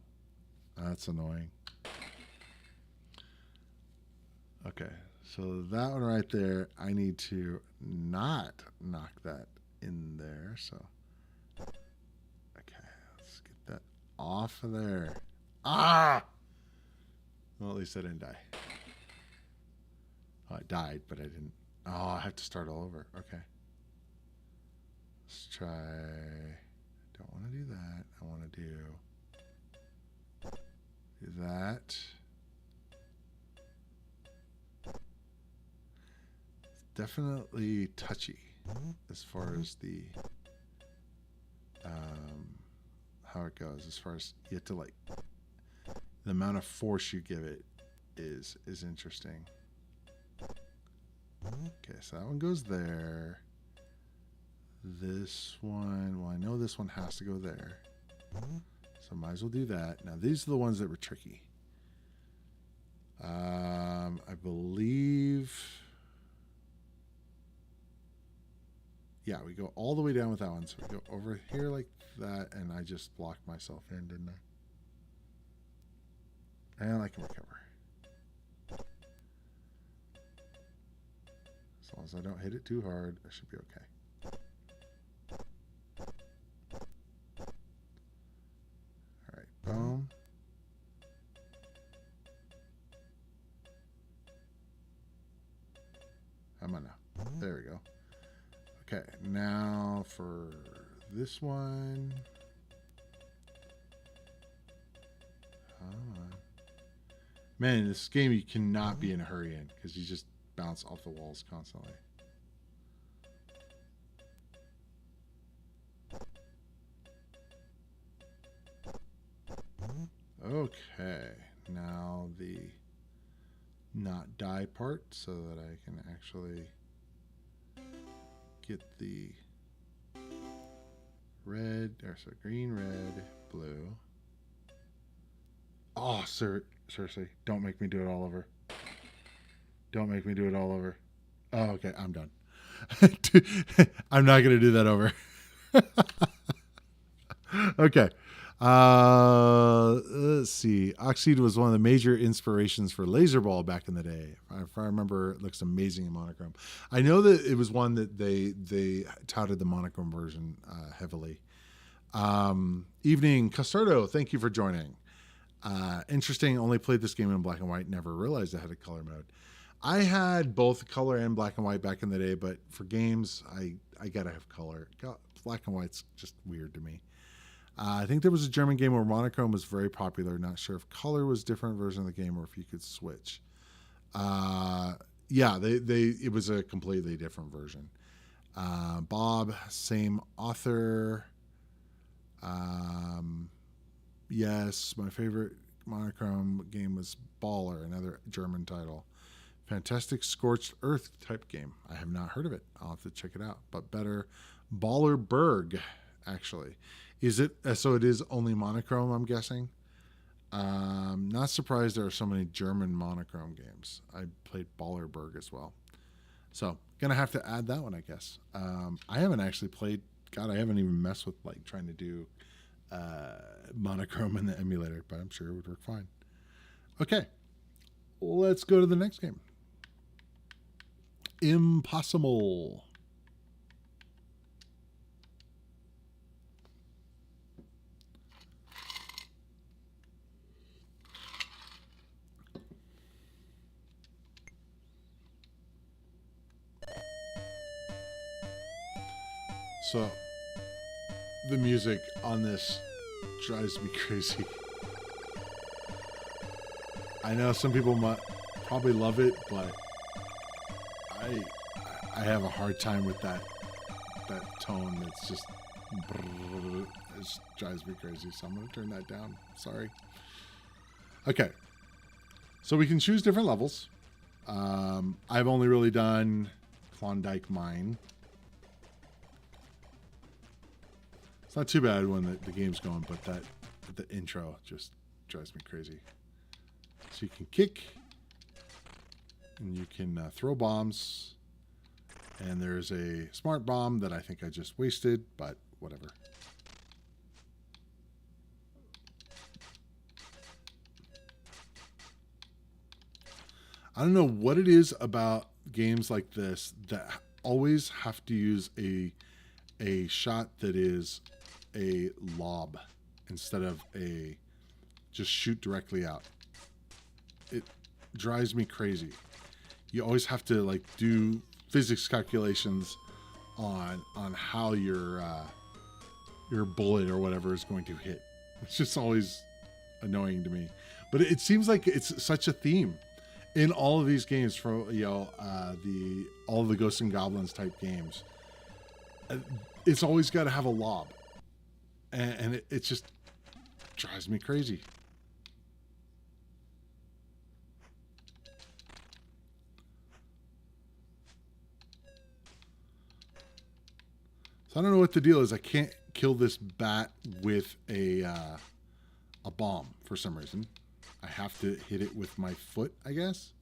That's annoying. Okay, so that one right there, I need to not knock that in there. So, okay, let's get that off of there. Ah! Well, at least I didn't die. Oh, I died, but I didn't. Oh, I have to start all over. Okay. Let's try. Don't want to do that. I want to do that. It's definitely touchy as far as the how it goes. As far as you have to like the amount of force you give it is interesting. Okay, so that one goes there. This one, well, I know this one has to go there. So might as well do that. Now, these are the ones that were tricky. I believe... Yeah, we go all the way down with that one. So we go over here like that, and I just blocked myself in, didn't I? And I can recover. As long as I don't hit it too hard, I should be okay. Alright, boom. Come on now. There we go. Okay, now for this one. Come on. Man, in this game you cannot be in a hurry in because you just bounce off the walls constantly. Okay, now the not die part so that I can actually get the red, or so green, red, blue. Oh, seriously, don't make me do it all over. Don't make me do it all over. Oh, okay, I'm done. I'm not going to do that over. Okay. Let's see. Oxyd was one of the major inspirations for Laserball back in the day. If I remember, it looks amazing in monochrome. I know that it was one that they touted the monochrome version heavily. Evening, Castardo, thank you for joining. Interesting, only played this game in black and white, never realized it had a color mode. I had both color and black and white back in the day, but for games, I gotta have color. Black and white's just weird to me. I think there was a German game where monochrome was very popular. Not sure if color was a different version of the game or if you could switch. Yeah, it was a completely different version. Bob, same author. Yes, my favorite monochrome game was Baller, another German title. Fantastic Scorched Earth type game. I have not heard of it. I'll have to check it out. But better, Ballerberg, actually. Is it? So it is only monochrome, I'm guessing. Not surprised there are so many German monochrome games. I played Ballerberg as well. So, gonna have to add that one, I guess. I haven't actually played... God, I haven't even messed with like trying to do monochrome in the emulator, but I'm sure it would work fine. Okay, let's go to the next game. Impossamole. So, the music on this drives me crazy. I know some people might probably love it, but I have a hard time with that tone. It's just it just drives me crazy. So I'm going to turn that down. Sorry. Okay. So we can choose different levels. I've only really done Klondike Mine. It's not too bad when the game's going, but the intro just drives me crazy. So you can kick, and you can throw bombs, and there's a smart bomb that I think I just wasted, but whatever. I don't know what it is about games like this that always have to use a shot that is a lob instead of a just shoot directly out. It drives me crazy. You always have to like do physics calculations on how your bullet or whatever is going to hit. It's just always annoying to me. But it seems like it's such a theme in all of these games, for all of the Ghosts and Goblins type games. It's always got to have a lob, and it just drives me crazy. So I don't know what the deal is. I can't kill this bat with a bomb for some reason. I have to hit it with my foot, I guess.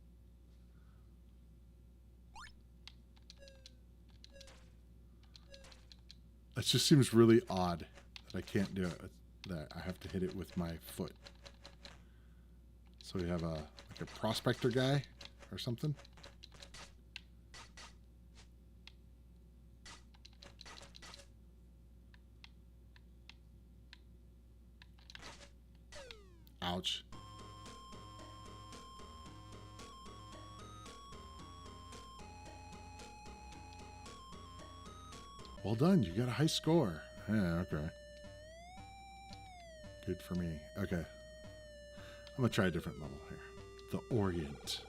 It just seems really odd that I can't do it. That I have to hit it with my foot. So we have like a prospector guy or something. Ouch. Well done. You got a high score. Yeah, okay. Good for me. Okay. I'm going to try a different level here. The Orient.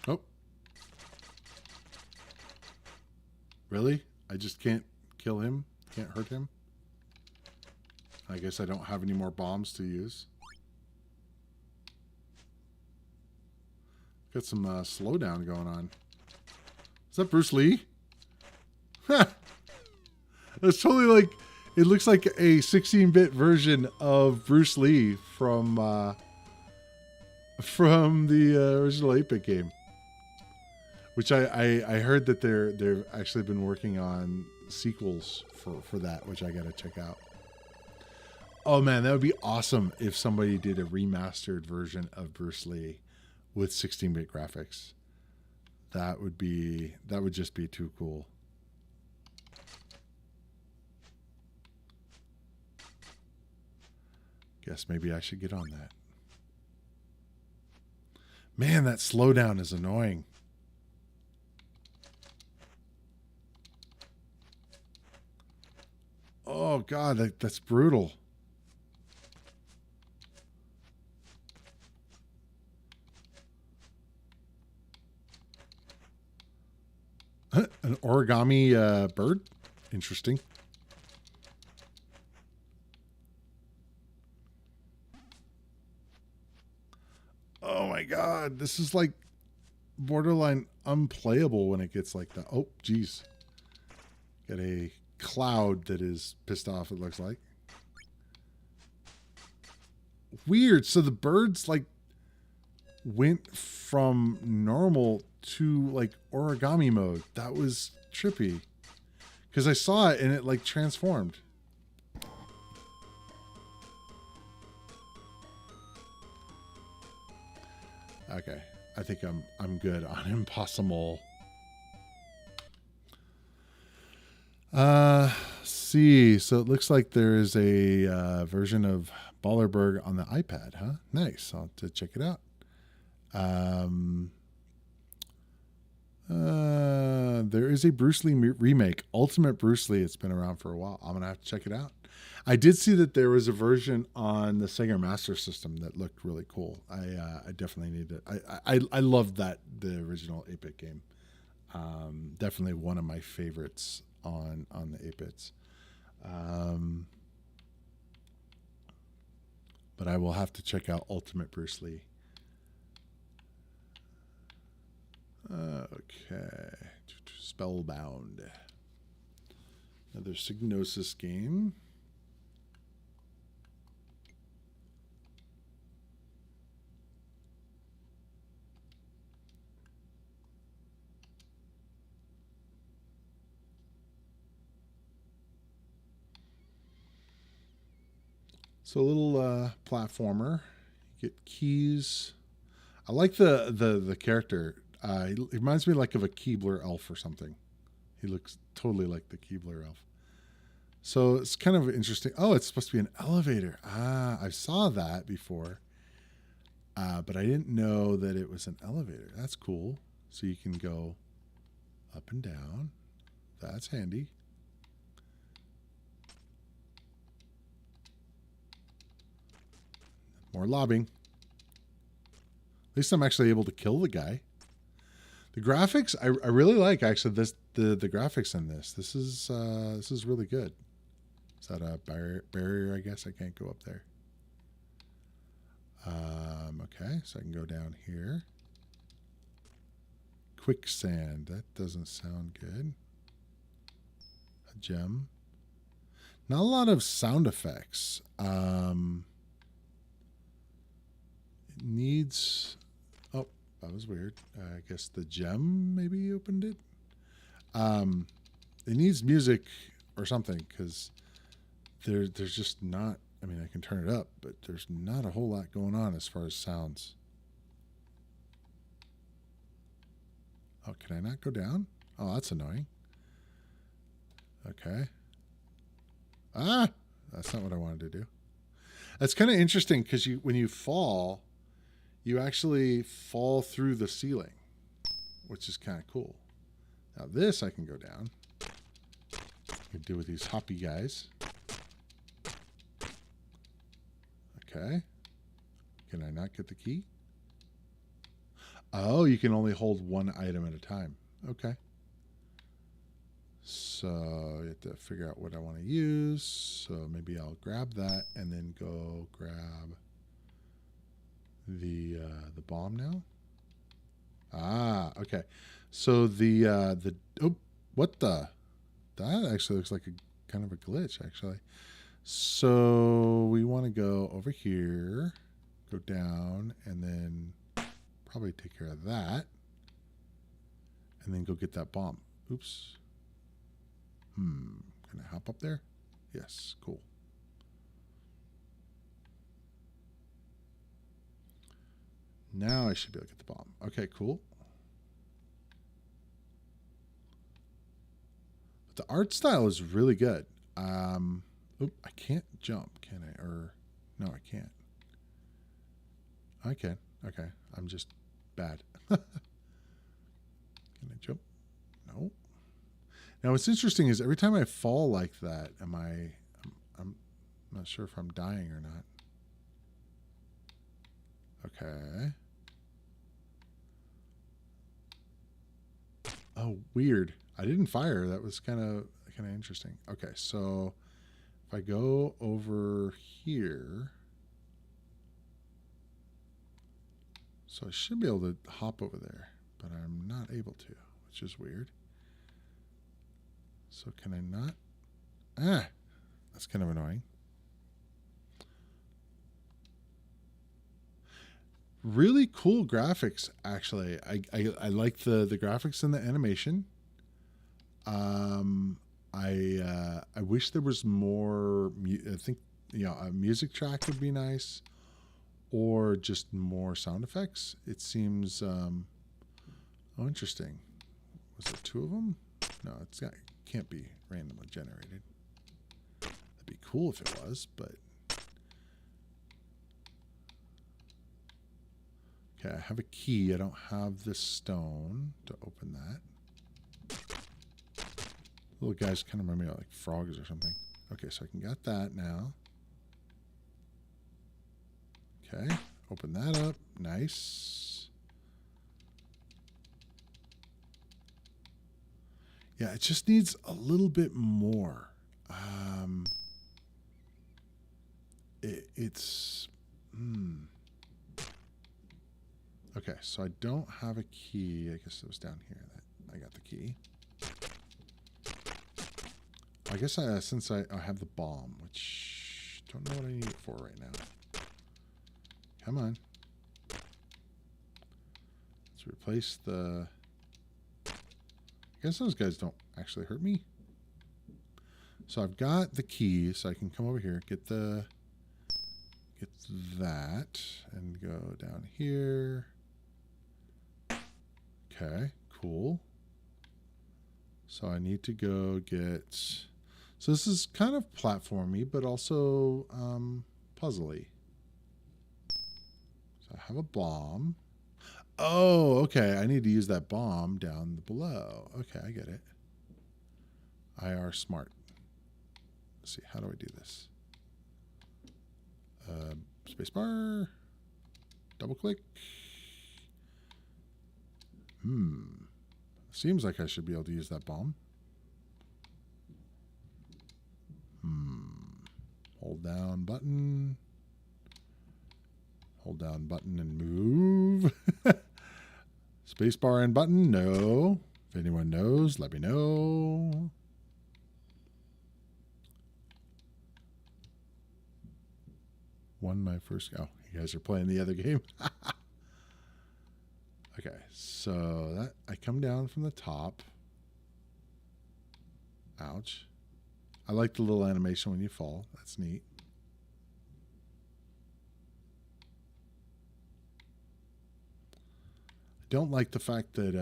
Oh. Really? I just can't kill him? Can't hurt him? I guess I don't have any more bombs to use. Got some slowdown going on. Is that Bruce Lee? That's totally like, it looks like a 16-bit version of Bruce Lee from the original 8-bit game. Which I heard that they've actually been working on sequels for that, which I gotta check out. Oh man, that would be awesome if somebody did a remastered version of Bruce Lee with 16-bit graphics. That would just be too cool. Guess maybe I should get on that. Man, that slowdown is annoying. Oh god, that's brutal. An origami bird? Interesting. Oh my god, this is like borderline unplayable when it gets like that. Oh, geez. Got a cloud that is pissed off, it looks like. Weird. So the bird's like went from normal to like origami mode. That was trippy. Because I saw it and it like transformed. Okay, I think I'm good on Impossamole. See, so it looks like there is a version of Ballerberg on the iPad, huh? Nice. I'll have to check it out. There is a Bruce Lee remake, Ultimate Bruce Lee. It's been around for a while. I'm gonna have to check it out. I did see that there was a version on the Sega Master System that looked really cool. I definitely need it. I loved the original 8-bit game. Definitely one of my favorites on the 8-bits. But I will have to check out Ultimate Bruce Lee. Okay. SpellBound. Another Psygnosis game. So a little platformer. You get keys. I like the character. He reminds me like of a Keebler elf or something. He looks totally like the Keebler elf. So it's kind of interesting. Oh, it's supposed to be an elevator. I saw that before. But I didn't know that it was an elevator. That's cool. So you can go up and down. That's handy. More lobbing. At least I'm actually able to kill the guy. The graphics, I really like actually the graphics in this. This is really good. Is that a barrier? I guess I can't go up there. Okay, so I can go down here. Quicksand. That doesn't sound good. A gem. Not a lot of sound effects. It needs... Oh, that was weird. I guess the gem maybe opened it. It needs music or something because there's just not... I mean, I can turn it up, but there's not a whole lot going on as far as sounds. Oh, can I not go down? Oh, that's annoying. Okay. Ah! That's not what I wanted to do. That's kind of interesting because when you fall, you actually fall through the ceiling, which is kind of cool. Now this I can go down. I can do with these hoppy guys. Okay. Can I not get the key? Oh, you can only hold one item at a time. Okay. So you have to figure out what I want to use. So maybe I'll grab that and then go grab the bomb now. Ah, okay. So oh, what the? That actually looks like a kind of a glitch actually. So we want to go over here, go down, and then probably take care of that. And then go get that bomb. Oops. Can I hop up there? Yes, cool. Now I should be able to get the bomb. Okay, cool. But the art style is really good. Oop, I can't jump, can I? Or, no, I can't. I can. Okay, I'm just bad. Can I jump? No. Now, what's interesting is every time I fall like that, I'm not sure if I'm dying or not. Okay. Oh, weird. I didn't fire. That was kind of interesting. Okay, so if I go over here, so I should be able to hop over there, but I'm not able to, which is weird. So can I not? Ah, that's kind of annoying. Really cool graphics, actually. I like the graphics and the animation. I wish there was more. I think a music track would be nice, or just more sound effects. It seems interesting. Was there two of them? No, it can't be randomly generated. That'd be cool if it was, but. Okay, I have a key. I don't have the stone to open that. Little guys kind of remind me of like frogs or something. Okay, so I can get that now. Okay, open that up. Nice. Yeah, it just needs a little bit more. Okay, so I don't have a key. I guess it was down here that I got the key. I guess since I have the bomb, which don't know what I need it for right now. Come on. Let's replace the... I guess those guys don't actually hurt me. So I've got the key, so I can come over here, get that, and go down here. Okay, cool. So I need to go get... So this is kind of platformy, but also puzzly. So I have a bomb. Oh, okay. I need to use that bomb down below. Okay, I get it. IR smart. Let's see. How do I do this? Spacebar. Double click. Seems like I should be able to use that bomb. Hold down button. Hold down button and move. Spacebar and button, no. If anyone knows, let me know. Won my first... Oh, you guys are playing the other game. Okay, so that I come down from the top. Ouch. I like the little animation when you fall. That's neat. I don't like the fact that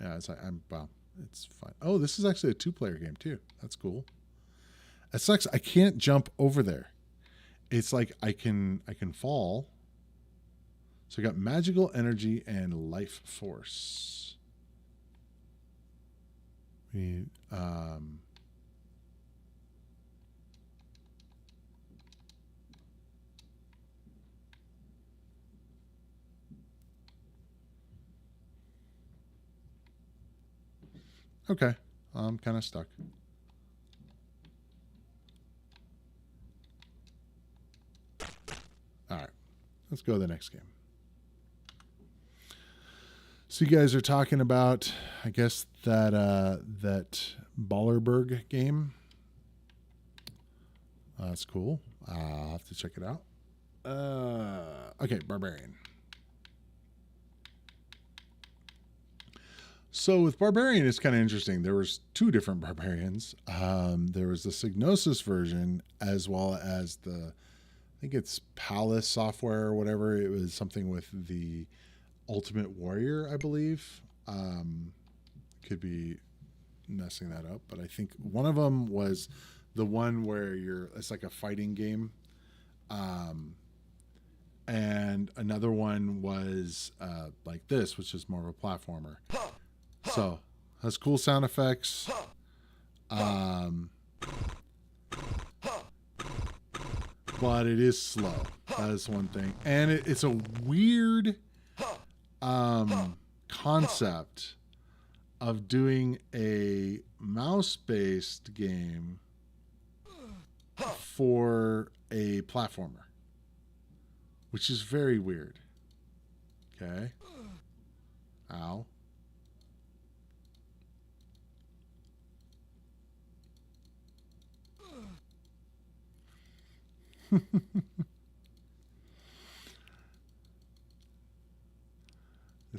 yeah, it's like well, it's fine. Oh, this is actually a 2-player game too. That's cool. It sucks. I can't jump over there. It's like I can fall. So I got magical energy and life force. Okay, I'm kind of stuck. All right, let's go to the next game. So you guys are talking about, I guess, that Ballerberg game. That's cool. I'll have to check it out. Okay, Barbarian. So with Barbarian, it's kind of interesting. There was 2 different Barbarians. There was the Psygnosis version, as well as the, I think it's Palace software or whatever. It was something with the Ultimate Warrior, I believe. Could be messing that up, but I think one of them was the one where it's like a fighting game. And another one was like this, which is more of a platformer. So has cool sound effects. But it is slow. That is one thing. And it's a weird concept of doing a mouse-based game for a platformer, which is very weird. Okay. Ow.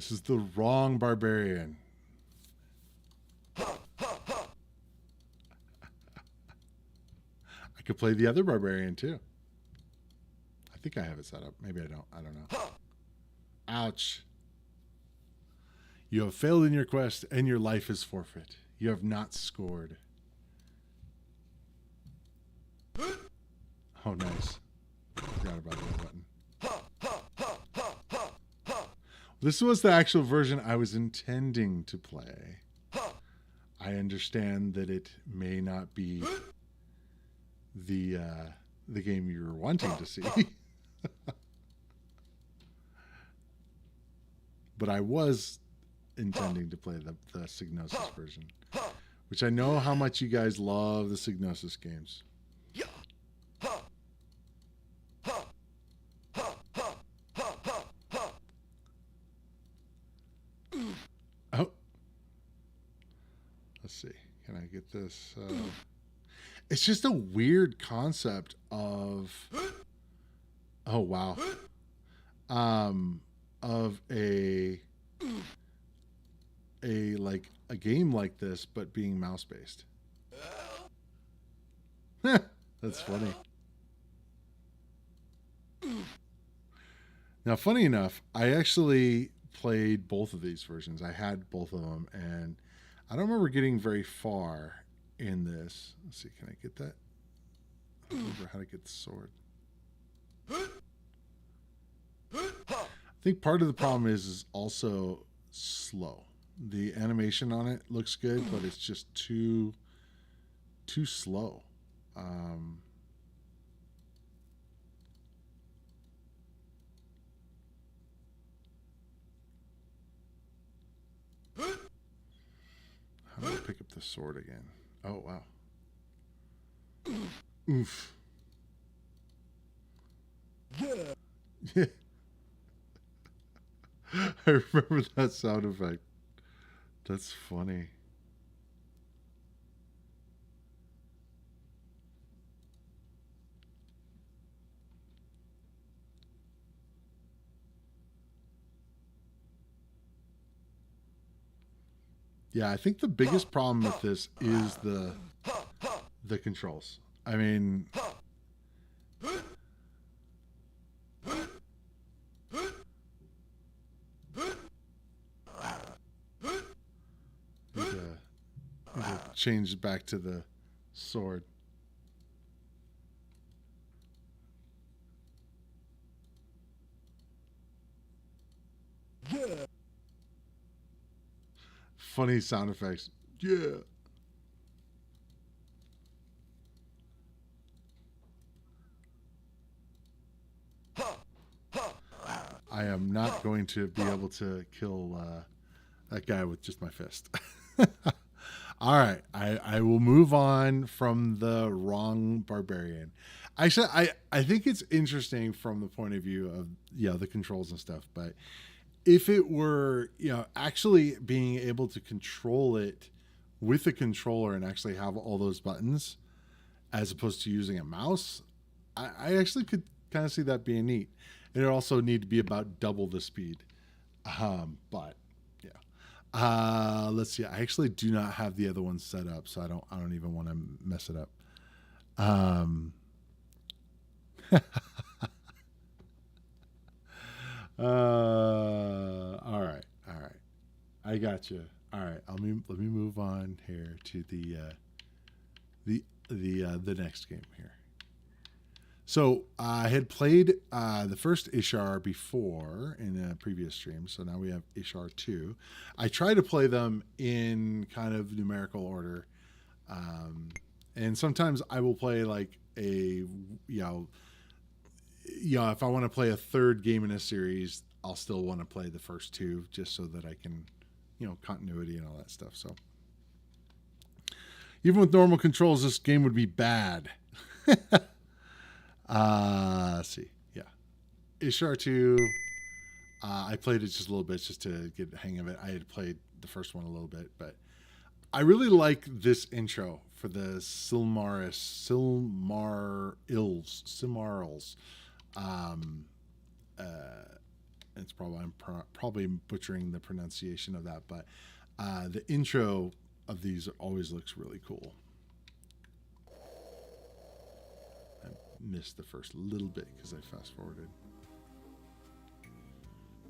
This is the wrong Barbarian. I could play the other Barbarian too. I think I have it set up. Maybe I don't. I don't know. Ouch. You have failed in your quest and your life is forfeit. You have not scored. Oh, nice. Forgot about that button. This was the actual version I was intending to play. I understand that it may not be the game you were wanting to see. But I was intending to play the Psygnosis version, which I know how much you guys love the Psygnosis games. Oh, let's see. Can I get this? It's just a weird concept of. Oh wow. Of a like a game like this, but being mouse based. That's funny. Now, funny enough, I actually played both of these versions. I had both of them, and I don't remember getting very far in this. Let's see, can I get that? I don't remember how to get the sword. I think part of the problem is also slow. The animation on it looks good, but it's just too slow. How do I pick up the sword again? Oh, wow. Oof. Yeah. I remember that sound effect. That's funny. Yeah, I think the biggest problem with this is the controls. I mean, need to change back to the sword. Funny sound effects. Yeah. I am not going to be able to kill that guy with just my fist. All right. I will move on from the wrong Barbarian. Actually, I think it's interesting from the point of view of, the controls and stuff, but if it were, actually being able to control it with a controller and actually have all those buttons as opposed to using a mouse, I actually could kind of see that being neat. And it also need to be about double the speed. But yeah. Let's see. I actually do not have the other one set up, so I don't even want to mess it up. All right. I got you. All right. Let me move on here to the next game here. So I had played the first Ishar before in a previous stream, so now we have Ishar 2. I try to play them in kind of numerical order, and sometimes I will play like a if I want to play a third game in a series, I'll still want to play the first two just so that I can, continuity and all that stuff. So even with normal controls, this game would be bad. Let's see. Yeah. Ishar 2. I played it just a little bit just to get the hang of it. I had played the first one a little bit, but I really like this intro for the Silmarils. It's probably probably butchering the pronunciation of that, but the intro of these always looks really cool. I missed the first little bit because I fast forwarded.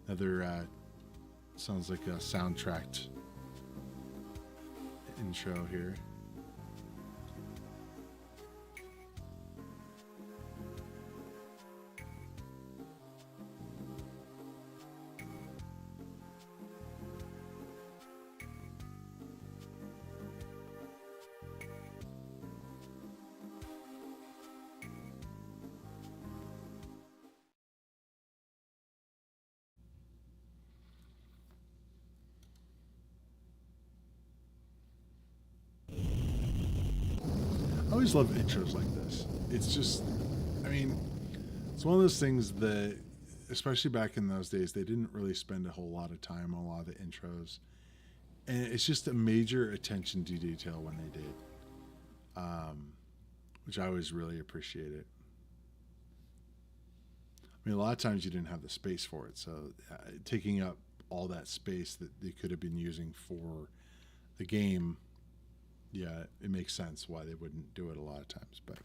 Another sounds like a soundtracked intro here. I always love intros like this. It's just, I mean, it's one of those things that, especially back in those days, they didn't really spend a whole lot of time on a lot of the intros. And it's just a major attention to detail when they did, which I always really appreciated. I mean, a lot of times you didn't have the space for it, so taking up all that space that they could have been using for the game, yeah, it makes sense why they wouldn't do it a lot of times. But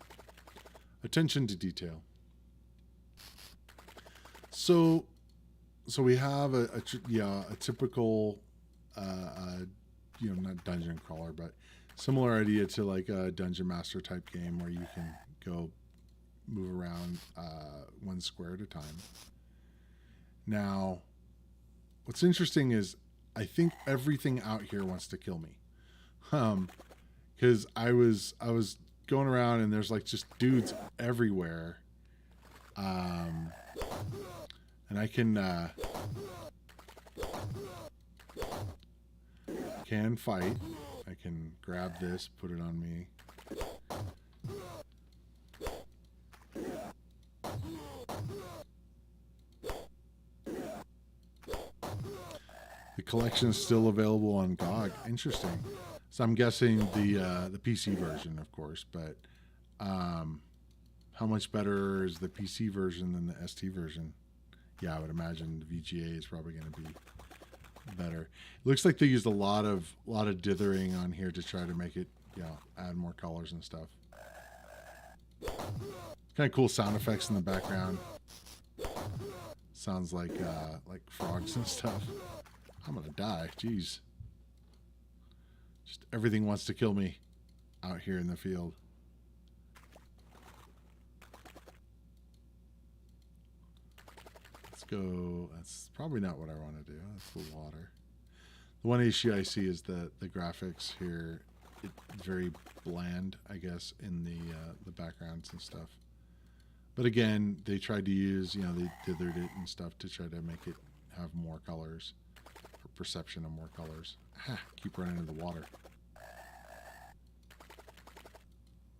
attention to detail. So we have a typical, not dungeon crawler, but similar idea to like a dungeon master type game where you can go move around one square at a time. Now, what's interesting is I think everything out here wants to kill me. Because I was going around and there's like just dudes everywhere. And I can fight. I can grab this, put it on me. The collection is still available on GOG. Interesting. So I'm guessing the PC version, of course, but how much better is the PC version than the ST version? Yeah, I would imagine the VGA is probably going to be better. It looks like they used a lot of dithering on here to try to make it, add more colors and stuff. Kind of cool sound effects in the background. Sounds like frogs and stuff. I'm gonna die. Jeez. Just everything wants to kill me out here in the field. Let's go. That's probably not what I want to do. That's the water. The one issue I see is that the graphics here, it's very bland, I guess, in the backgrounds and stuff. But again, they tried to use, they dithered it and stuff to try to make it have more colors, or perception of more colors. Keep running into the water.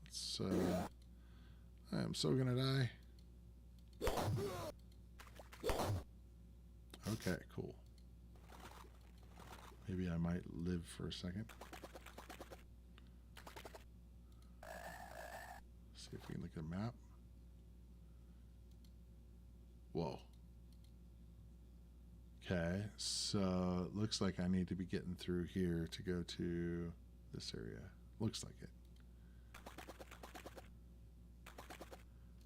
It's, I am so gonna die. Okay, cool. Maybe I might live for a second. See if we can look at a map. Whoa. Okay, so it looks like I need to be getting through here to go to this area. Looks like it.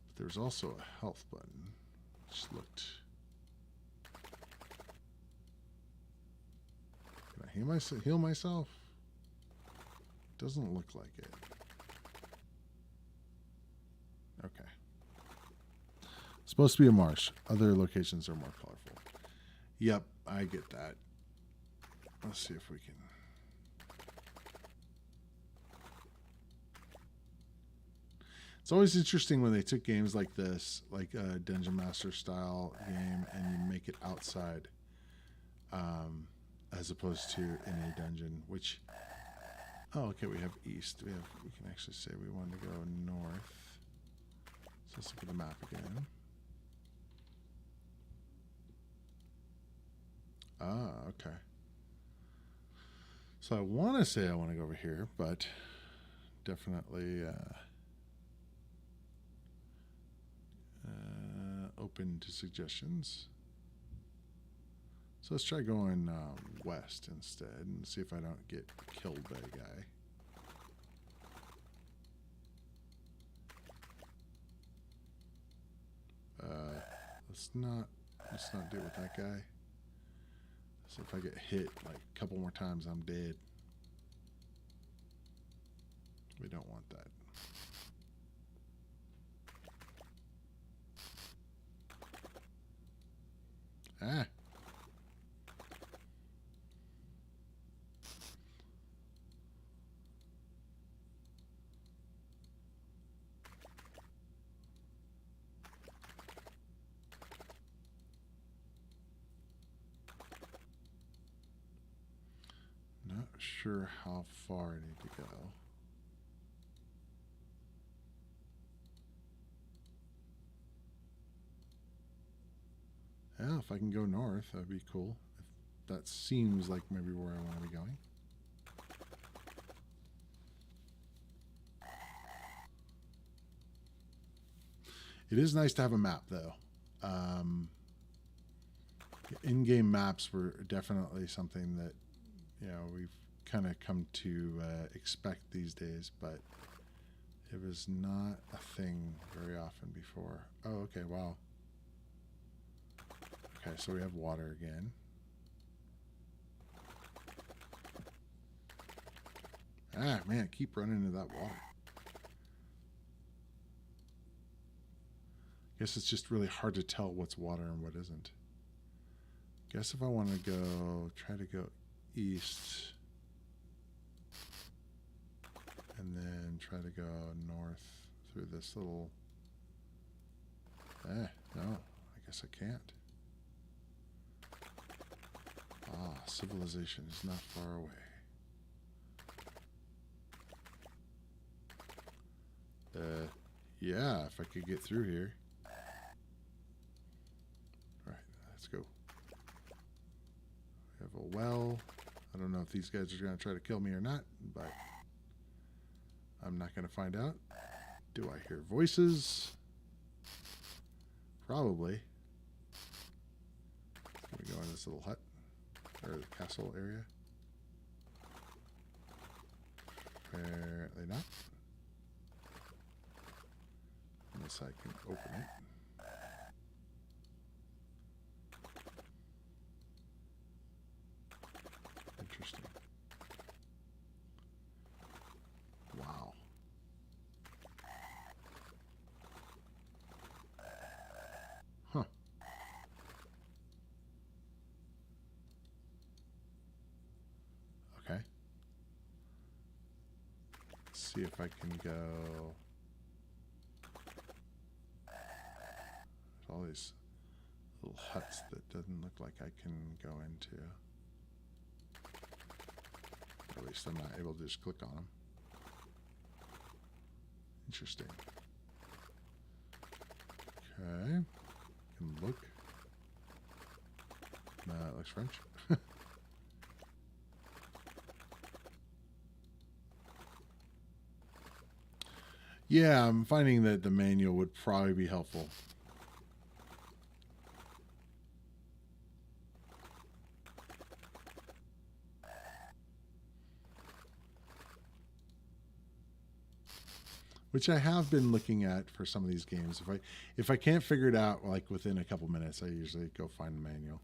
But there's also a health button, which looked... Can I heal myself? Doesn't look like it. Okay. Supposed to be a marsh. Other locations are more colorful. Yep, I get that. Let's see if we can. It's always interesting when they took games like this, like a Dungeon Master style game, and you make it outside, as opposed to in a dungeon. Which, oh, okay, we have east. We can actually say we want to go north. So let's look at the map again. Ah, okay. So I want to say I want to go over here, but definitely open to suggestions. So let's try going west instead and see if I don't get killed by a guy. Let's not deal with that guy. So if I get hit like a couple more times, I'm dead. We don't want that. Ah. Not sure how far I need to go. Yeah, if I can go north, that'd be cool. If that seems like maybe where I want to be going. It is nice to have a map, though. In-game maps were definitely something that, you know, we've kind of come to expect these days, but it was not a thing very often before. Oh, okay, wow. Okay, so we have water again. Ah, man, keep running into that water. Guess it's just really hard to tell what's water and what isn't. Guess if I want to go, try to go east, and then try to go north through this little... no, I guess I can't. Ah, civilization is not far away. Yeah, if I could get through here. Alright, let's go. We have a well. I don't know if these guys are going to try to kill me or not, but I'm not going to find out. Do I hear voices? Probably. Can we go in this little hut? Or the castle area? Apparently not. Unless I can open it. Interesting. Wow. Huh. Okay. Let's see if I can go... all these little huts that doesn't look like I can go into. Or at least I'm not able to just click on them. Interesting. Okay. Can look. No, it looks French. Yeah, I'm finding that the manual would probably be helpful. Which I have been looking at for some of these games. If I can't figure it out like within a couple minutes, I usually go find the manual.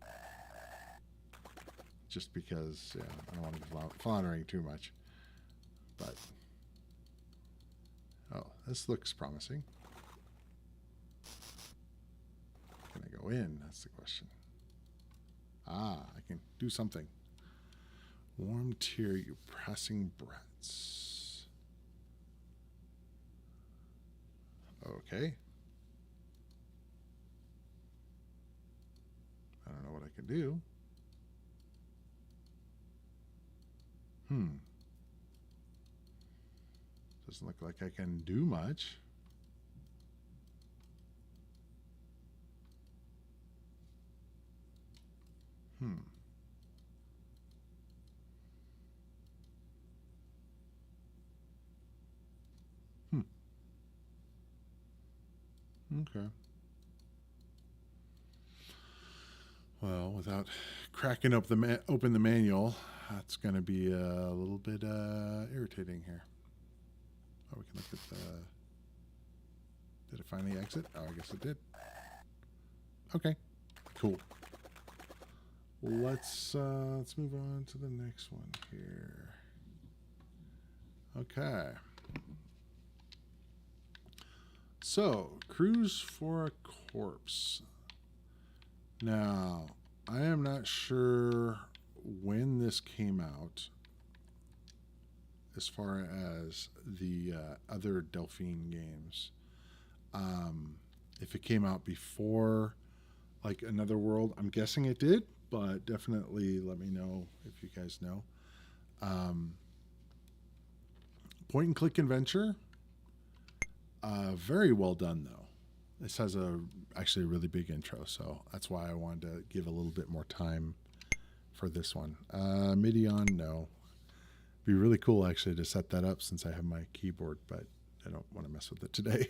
Just because, yeah, I don't want to be floundering too much. But oh, this looks promising. Can I go in? That's the question. Ah, I can do something. Warm tear, you pressing brats. Okay. I don't know what I can do. Doesn't look like I can do much. Okay. Well, without cracking up open the manual, that's going to be a little bit irritating here. Oh, we can look at the... Did it finally exit? Oh, I guess it did. Okay, cool. Let's move on to the next one here. Okay. So, Cruise for a Corpse. Now, I am not sure when this came out as far as the other Delphine games. If it came out before, like, Another World, I'm guessing it did, but definitely let me know if you guys know. Point and click adventure. Very well done, though. This has actually a really big intro, so that's why I wanted to give a little bit more time for this one. MIDI on, no. It'd be really cool, actually, to set that up since I have my keyboard, but I don't want to mess with it today.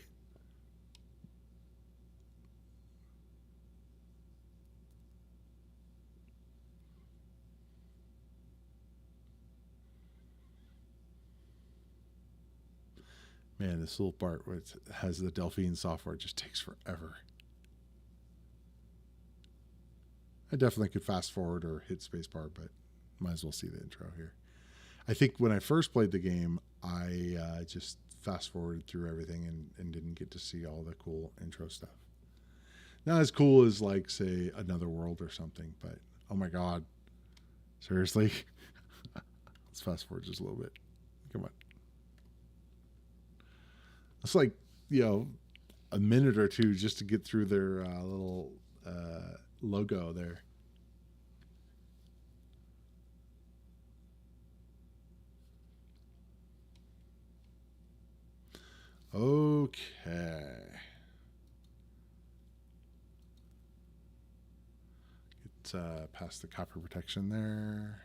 Man, this little part where it has the Delphine software just takes forever. I definitely could fast forward or hit spacebar, but might as well see the intro here. I think when I first played the game, I just fast forwarded through everything and didn't get to see all the cool intro stuff. Not as cool as, like, say, Another World or something, but oh my god. Seriously? Let's fast forward just a little bit. Come on. It's like, you know, a minute or two just to get through their little logo there. Okay. Get past the copper protection there.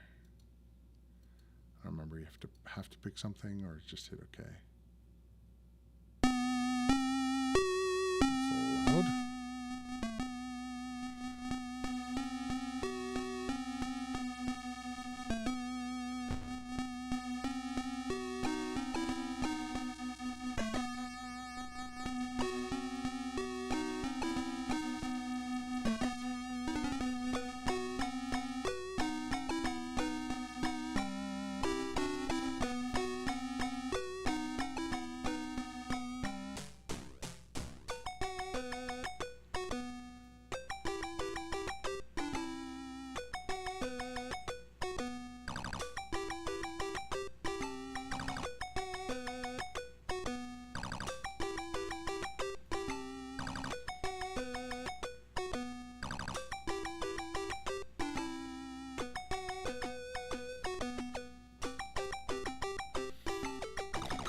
I don't remember, you have to pick something or just hit OK. Loud.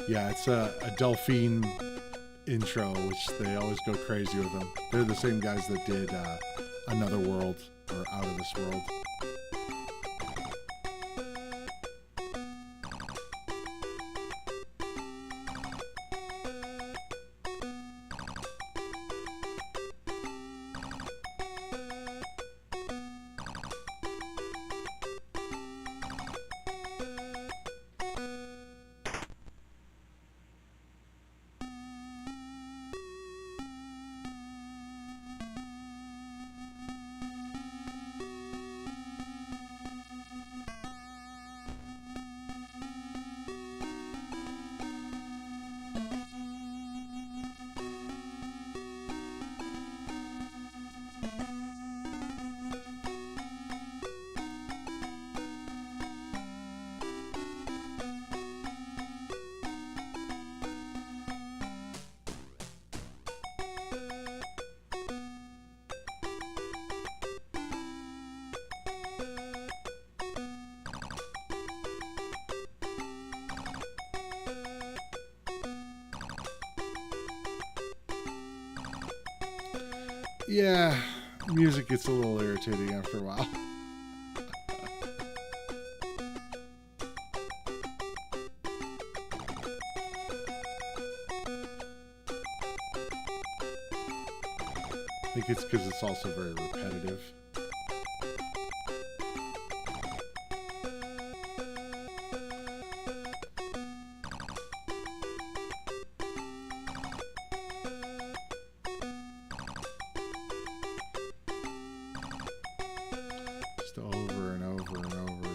Yeah, it's a Delphine intro, which they always go crazy with them. They're the same guys that did Another World or Out of This World. Yeah, music gets a little irritating after a while. I think it's because it's also very repetitive. just over and over and over.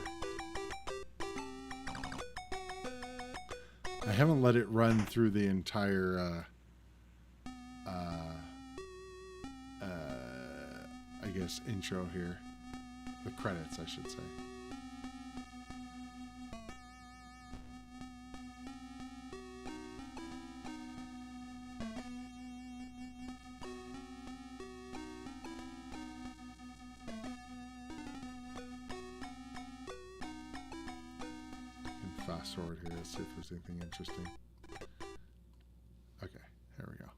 I haven't let it run through the entire, I guess, intro here. The credits, I should say. Fast forward here. Let's see if there's anything interesting. Okay, there we go.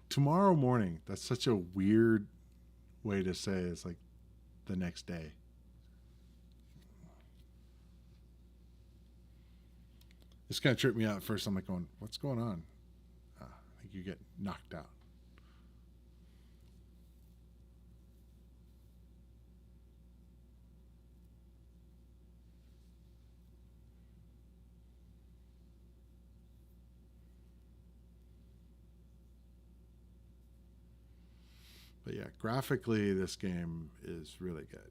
Tomorrow morning. That's such a weird way to say it. It's like the next day. This kind of tripped me out at first. I'm like going, what's going on? I think you get knocked out. But yeah, graphically, this game is really good.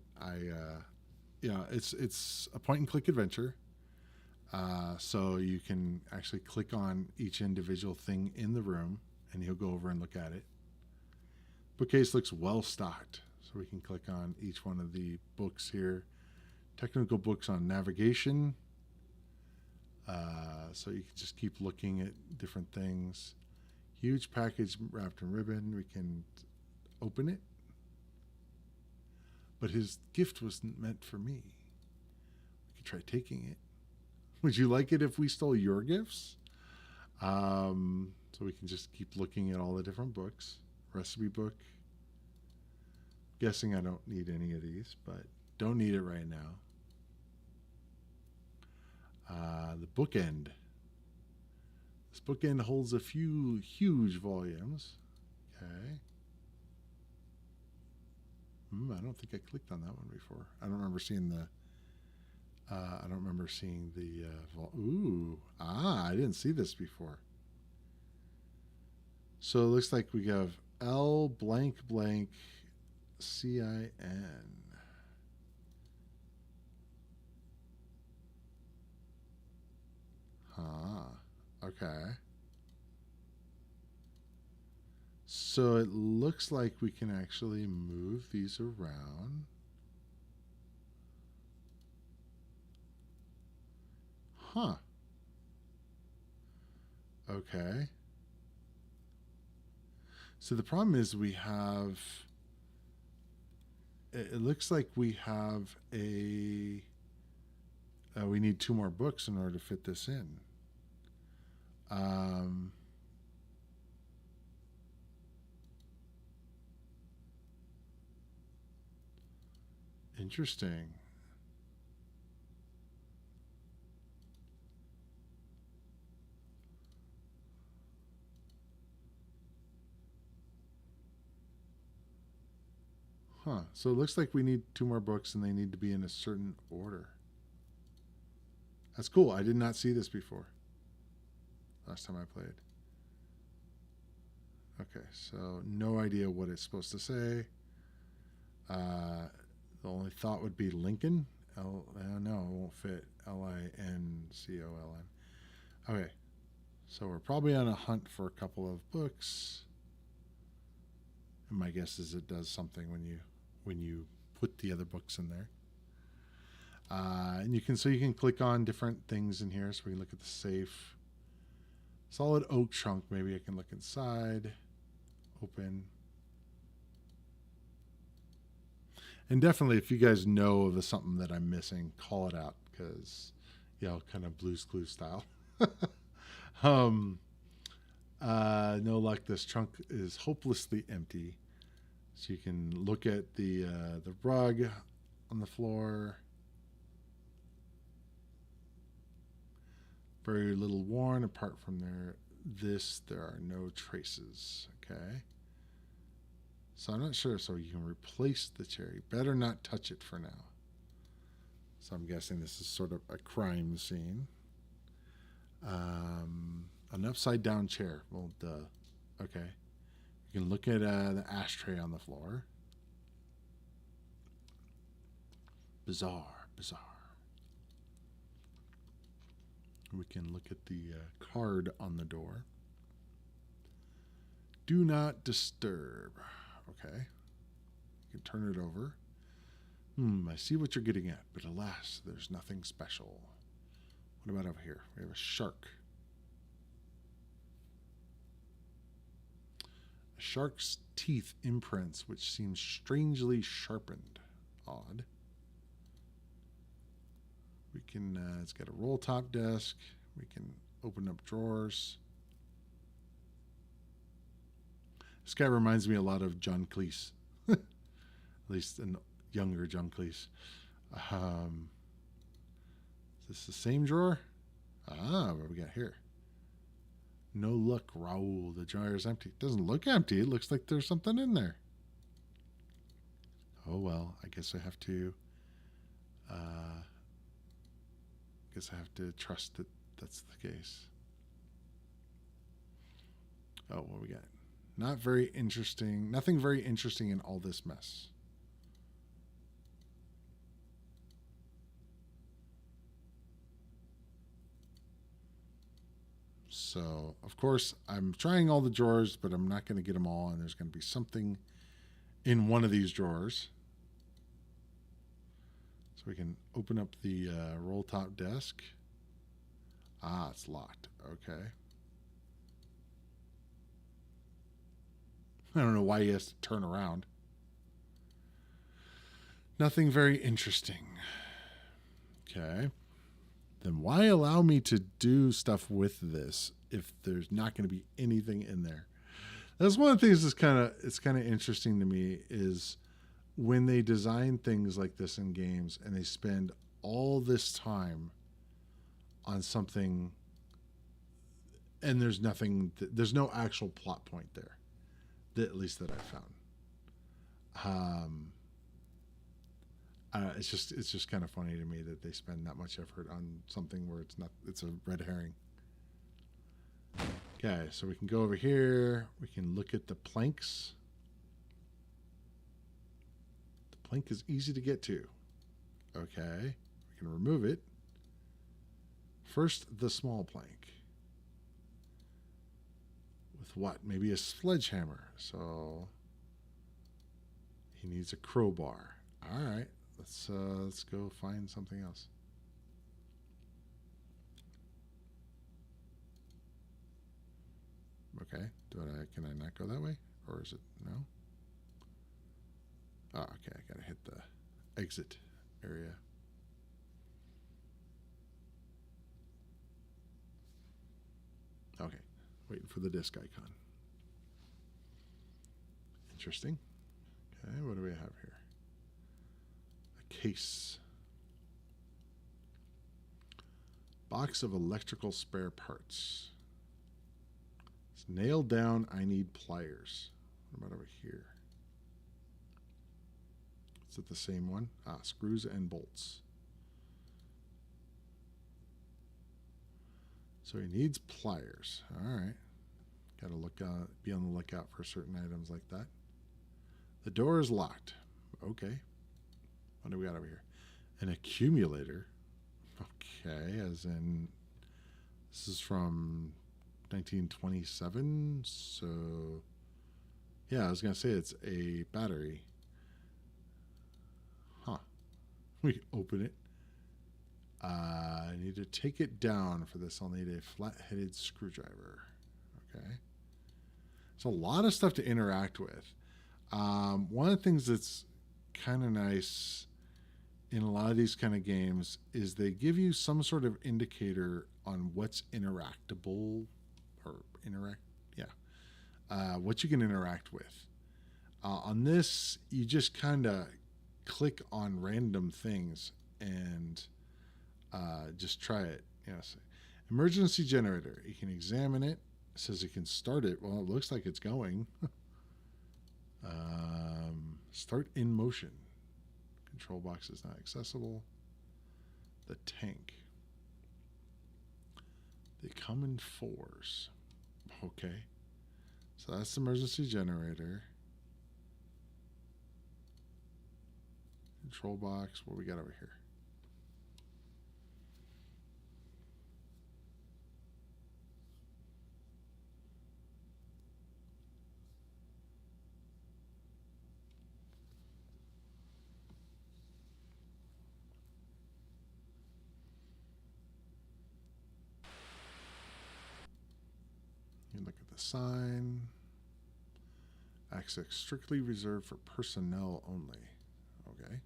It's a point and click adventure. So you can actually click on each individual thing in the room and he'll go over and look at it. Bookcase looks well stocked. So we can click on each one of the books here. Technical books on navigation. So you can just keep looking at different things. Huge package wrapped in ribbon. We can open it, but his gift wasn't meant for me. We could try taking it. Would you like it if we stole your gifts? So we can just keep looking at all the different books. Recipe book. Guessing I don't need any of these, but don't need it right now. The bookend. This bookend holds a few huge volumes. Okay. I don't think I clicked on that one before. I don't remember seeing the. I didn't see this before. So it looks like we have L blank blank CIN. Okay. So it looks like we can actually move these around. Huh. Okay. So the problem is we have, it looks like we have we need 2 more books in order to fit this in. Interesting. So it looks like we need 2 more books and they need to be in a certain order. That's cool. I did not see this before. Last time I played. Okay, so no idea what it's supposed to say. The only thought would be Lincoln. No, it won't fit. Lincoln. Okay, so we're probably on a hunt for a couple of books. And my guess is it does something when you put the other books in there. And you can click on different things in here. So we can look at the safe. Solid oak trunk. Maybe I can look inside. Open. And definitely, if you guys know of something that I'm missing, call it out because, kind of Blue's Clues style. No luck. This trunk is hopelessly empty. So you can look at the rug on the floor. Very little worn. Apart from there are no traces. Okay. So I'm not sure. So you can replace the chair. You better not touch it for now. So I'm guessing this is sort of a crime scene. An upside down chair. Well, duh. Okay. You can look at the ashtray on the floor. Bizarre, bizarre. We can look at the card on the door. Do not disturb. Okay. You can turn it over. I see what you're getting at, but alas, there's nothing special. What about over here? We have a shark. A shark's teeth imprints, which seem strangely sharpened. Odd. We can, it's got a roll top desk. We can open up drawers. This guy reminds me a lot of John Cleese. At least an younger John Cleese. Is this the same drawer? What do we got here? No luck, Raoul. The drawer is empty. It doesn't look empty. It looks like there's something in there. Oh, well. I guess I have to... trust that that's the case. Oh, what we got? Not very interesting. Nothing very interesting in all this mess. So, of course, I'm trying all the drawers, but I'm not going to get them all, and there's going to be something in one of these drawers. So we can open up the roll top desk. It's locked. Okay. I don't know why he has to turn around. Nothing very interesting. Okay. Then why allow me to do stuff with this if there's not going to be anything in there? That's one of the things that's kind of interesting to me is when they design things like this in games and they spend all this time on something and there's nothing, there's no actual plot point there, at least that I found. It's just kind of funny to me that they spend that much effort on something where it's a red herring. Okay, so we can go over here. We can look at the planks. The plank is easy to get to. Okay, we can remove it. First, the small plank. With what? Maybe a sledgehammer. So he needs a crowbar. All right. Let's go find something else. Okay. Can I not go that way? Or is it no? Oh, okay. I gotta hit the exit area. Okay. Waiting for the disc icon. Interesting. Okay, what do we have here? Case. Box of electrical spare parts. It's nailed down. I need pliers. What about over here? Is it the same one? Screws and bolts. So he needs pliers. All right. Got to be on the lookout for certain items like that. The door is locked. Okay. What do we got over here? An accumulator. Okay, as in this is from 1927. So yeah, I was gonna say it's a battery. Huh. We open it. I need to take it down. For this, I'll need a flat-headed screwdriver. Okay. So a lot of stuff to interact with. One of the things that's kind of nice in a lot of these kind of games is they give you some sort of indicator on what's interactable or what you can interact with. On this, you just kind of click on random things and just try it. Yes. Emergency generator. You can examine it. It says you can start it. Well, it looks like it's going. Start in motion. Control box is not accessible. The tank. They come in 4s. Okay. So that's the emergency generator. Control box. What we got over here? You look at the sign. Access strictly reserved for personnel only. Okay.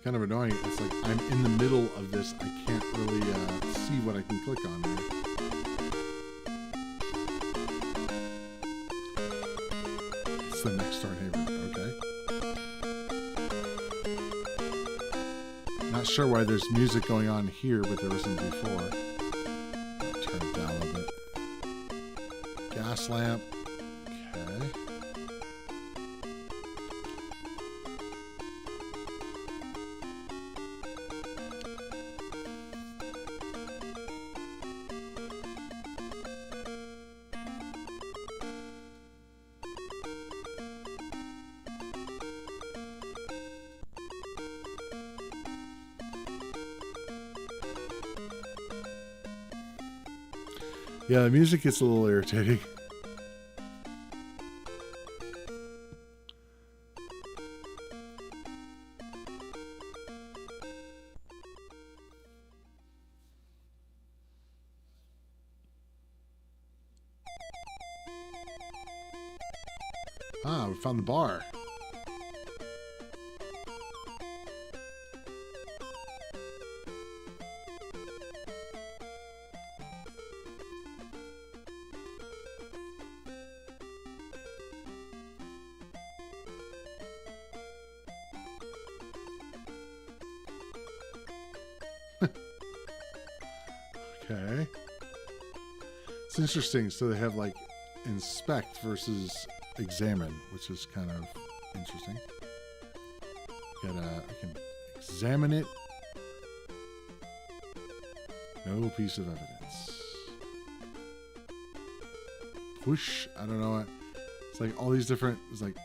Kind of annoying. It's like I'm in the middle of this. I can't really see what I can click on there. It's the next door neighbor. Okay. Not sure why there's music going on here, but there wasn't before. I'll turn it down a little bit. Gas lamp. Okay. Yeah, the music gets a little irritating. Ah, we found the bar. Okay. It's interesting. So they have like inspect versus examine, which is kind of interesting. I can examine it. No piece of evidence. Push. I don't know. It's like all these different. It's like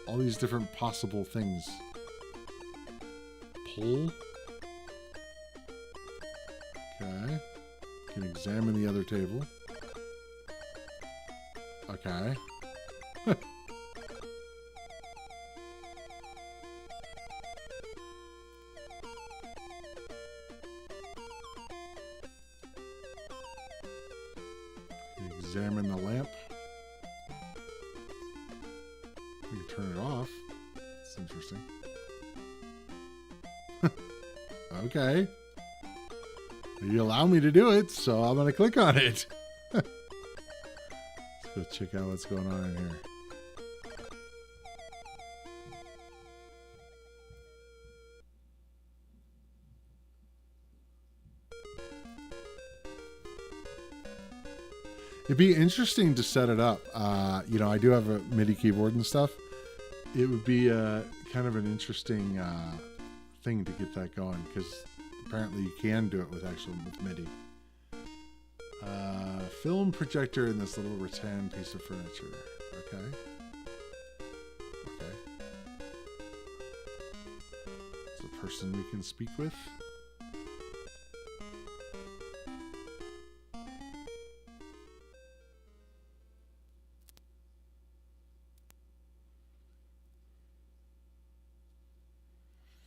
all these different possible things. Pull. Okay. Can examine the other table. Okay. Examine the lamp. We can turn it off. It's interesting. Okay. You allow me to do it, so I'm going to click on it. Let's go check out what's going on in here. It'd be interesting to set it up. You know, I do have a MIDI keyboard and stuff. It would be kind of an interesting thing to get that going, because apparently you can do it with MIDI. Film projector in this little rattan piece of furniture. Okay. Okay. It's a person we can speak with.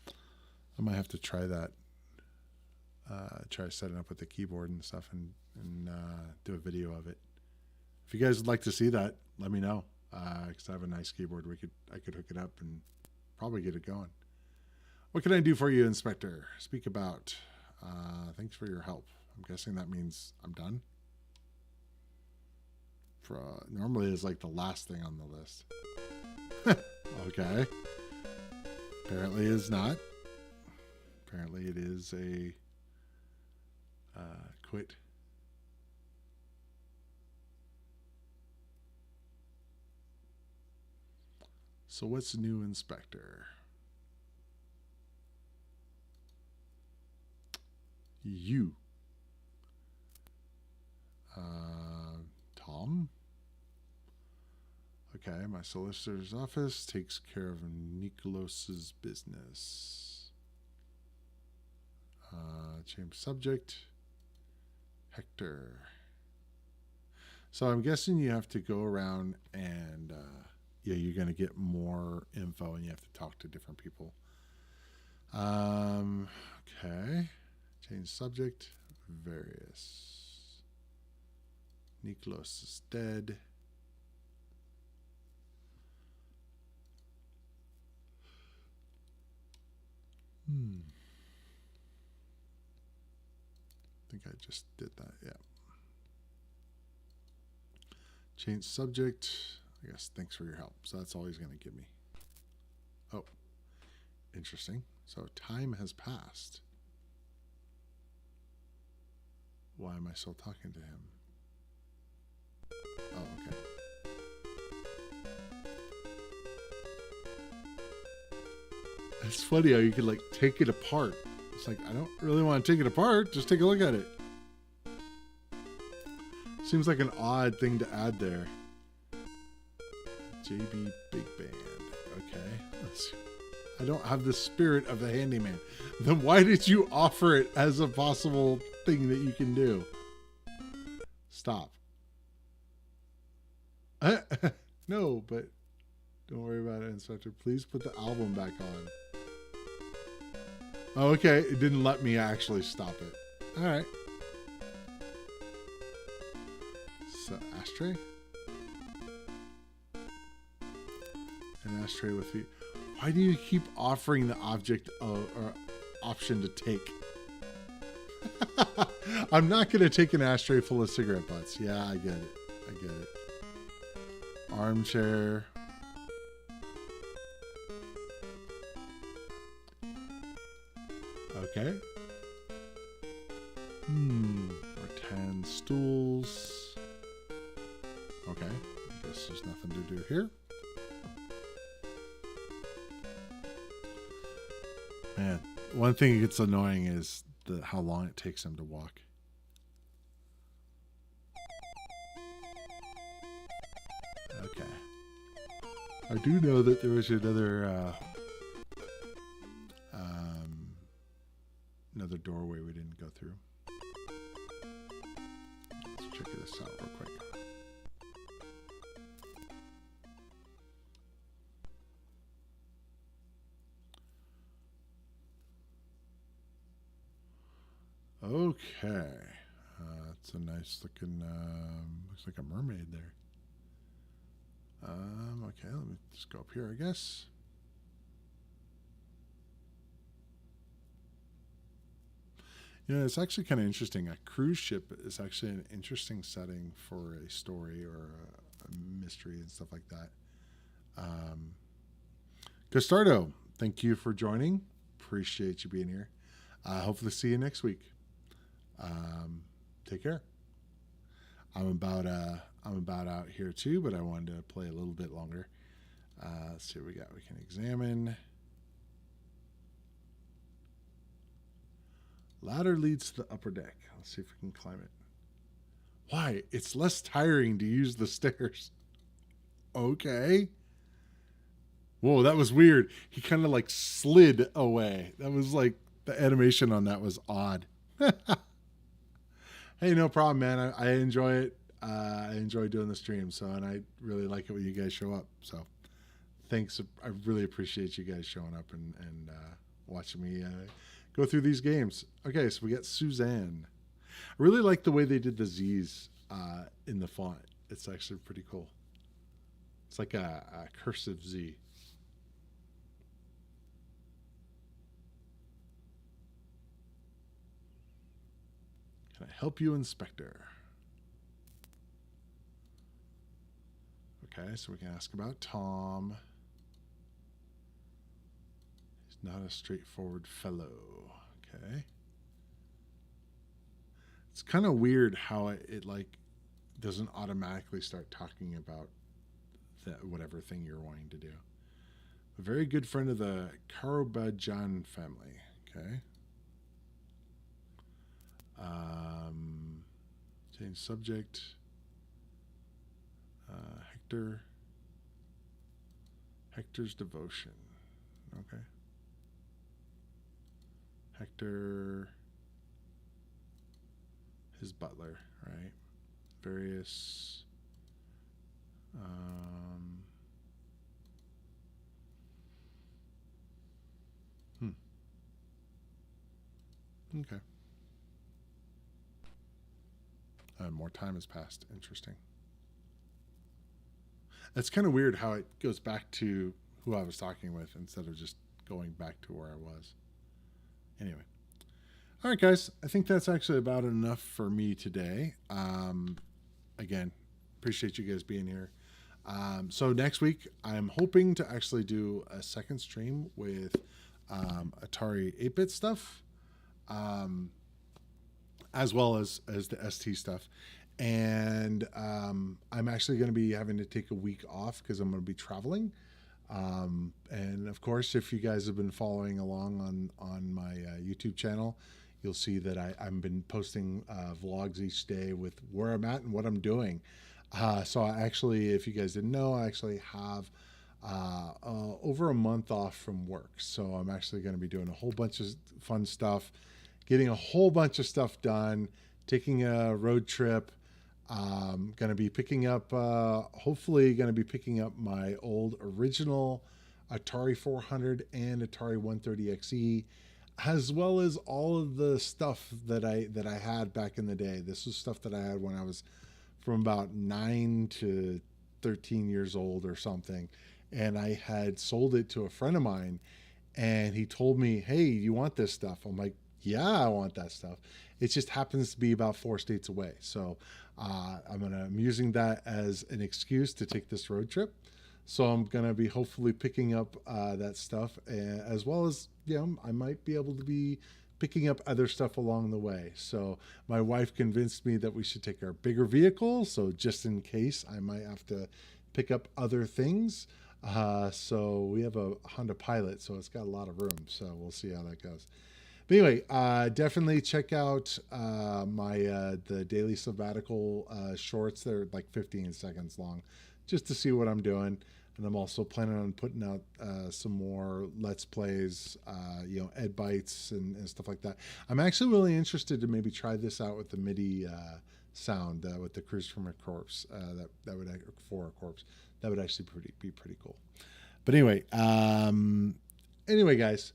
I might have to try that. Try setting up with the keyboard and stuff, and do a video of it. If you guys would like to see that, let me know. Because I have a nice keyboard. I could hook it up and probably get it going. What can I do for you, Inspector? Speak about. Thanks for your help. I'm guessing that means I'm done. Normally it's like the last thing on the list. Okay. Apparently it's not. Apparently it is a quit. So what's new, Inspector? You. Tom? Okay, my solicitor's office takes care of Nikolos's business. Change subject. Hector. So I'm guessing you have to go around and yeah, you're going to get more info and you have to talk to different people. Okay. Change subject. Various. Niklos is dead. I think I just did that, yeah. Change subject. I guess thanks for your help. So that's all he's going to give me. Oh, interesting. So time has passed. Why am I still talking to him? Oh, okay. It's funny how you could like take it apart. It's like, I don't really want to take it apart. Just take a look at it. Seems like an odd thing to add there. JB Big Band. Okay. I don't have the spirit of the handyman. Then why did you offer it as a possible thing that you can do? Stop. No, but don't worry about it, Inspector. Please put the album back on. Oh, okay. It didn't let me actually stop it. All right. So, ashtray? An ashtray with the... Why do you keep offering the object or option to take? I'm not going to take an ashtray full of cigarette butts. Yeah, I get it. I get it. Armchair. Okay. Rattan stools. Okay. I guess there's nothing to do here. Man, one thing that gets annoying is how long it takes him to walk. Okay. I do know that there was another another doorway we didn't go through. Let's check this out real quick. Okay. It's a nice looking, looks like a mermaid there. Okay, let me just go up here, I guess. You know, it's actually kind of interesting. A cruise ship is actually an interesting setting for a story or a mystery and stuff like that. Gastardo, thank you for joining. Appreciate you being here. Hopefully see you next week. Take care. I'm about out here too, but I wanted to play a little bit longer. Let's see what we got. We can examine. Ladder leads to the upper deck. Let's see if we can climb it. Why? It's less tiring to use the stairs. Okay. Whoa, that was weird. He kind of like slid away. That was like, the animation on that was odd. Hey, no problem, man. I enjoy it. I enjoy doing the stream, and I really like it when you guys show up. So thanks. I really appreciate you guys showing up and watching me go through these games. Okay, so we got Suzanne. I really like the way they did the Z's in the font. It's actually pretty cool. It's like a cursive Z. help you, Inspector? Okay, so we can ask about Tom. He's not a straightforward fellow. Okay. It's kind of weird how it like doesn't automatically start talking about that whatever thing you're wanting to do. A very good friend of the Karabajan family. Okay. Change subject. Hector's devotion. Okay. Hector, his butler, right? Various. Okay. More time has passed. Interesting. It's kind of weird how it goes back to who I was talking with instead of just going back to where I was. Anyway. All right, guys. I think that's actually about enough for me today. Again, appreciate you guys being here. So next week, I'm hoping to actually do a second stream with Atari 8-bit stuff, as well as the ST stuff. And I'm actually going to be having to take a week off because I'm going to be traveling. And of course, if you guys have been following along on my YouTube channel, you'll see that I've been posting vlogs each day with where I'm at and what I'm doing. So I actually, if you guys didn't know, I actually have over a month off from work. So I'm actually going to be doing a whole bunch of fun stuff, getting a whole bunch of stuff done, taking a road trip. Going to be picking up, hopefully going to be picking up my old original Atari 400 and Atari 130XE, as well as all of the stuff that I had back in the day. This was stuff that I had when I was from about 9 to 13 years old or something. And I had sold it to a friend of mine, and he told me, hey, you want this stuff? I'm like, yeah, I want that stuff. It just happens to be about 4 states away. So I'm using that as an excuse to take this road trip. So I'm going to be hopefully picking up that stuff, as well as, I might be able to be picking up other stuff along the way. So my wife convinced me that we should take our bigger vehicle. So just in case, I might have to pick up other things. So we have a Honda Pilot, so it's got a lot of room. So we'll see how that goes. But anyway, definitely check out the daily sabbatical shorts. They're like 15 seconds long, just to see what I'm doing. And I'm also planning on putting out some more Let's Plays, Ed Bites and stuff like that. I'm actually really interested to maybe try this out with the MIDI sound with the Cruise from a Corpse. That would for a corpse. That would actually be pretty cool. But anyway, guys.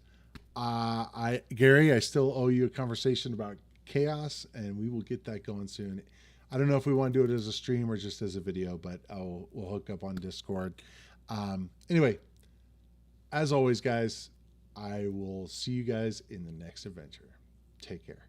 Gary, I still owe you a conversation about Chaos, and we will get that going soon. I don't know if we want to do it as a stream or just as a video, but we'll hook up on Discord. Anyway, as always, guys, I will see you guys in the next adventure. Take care.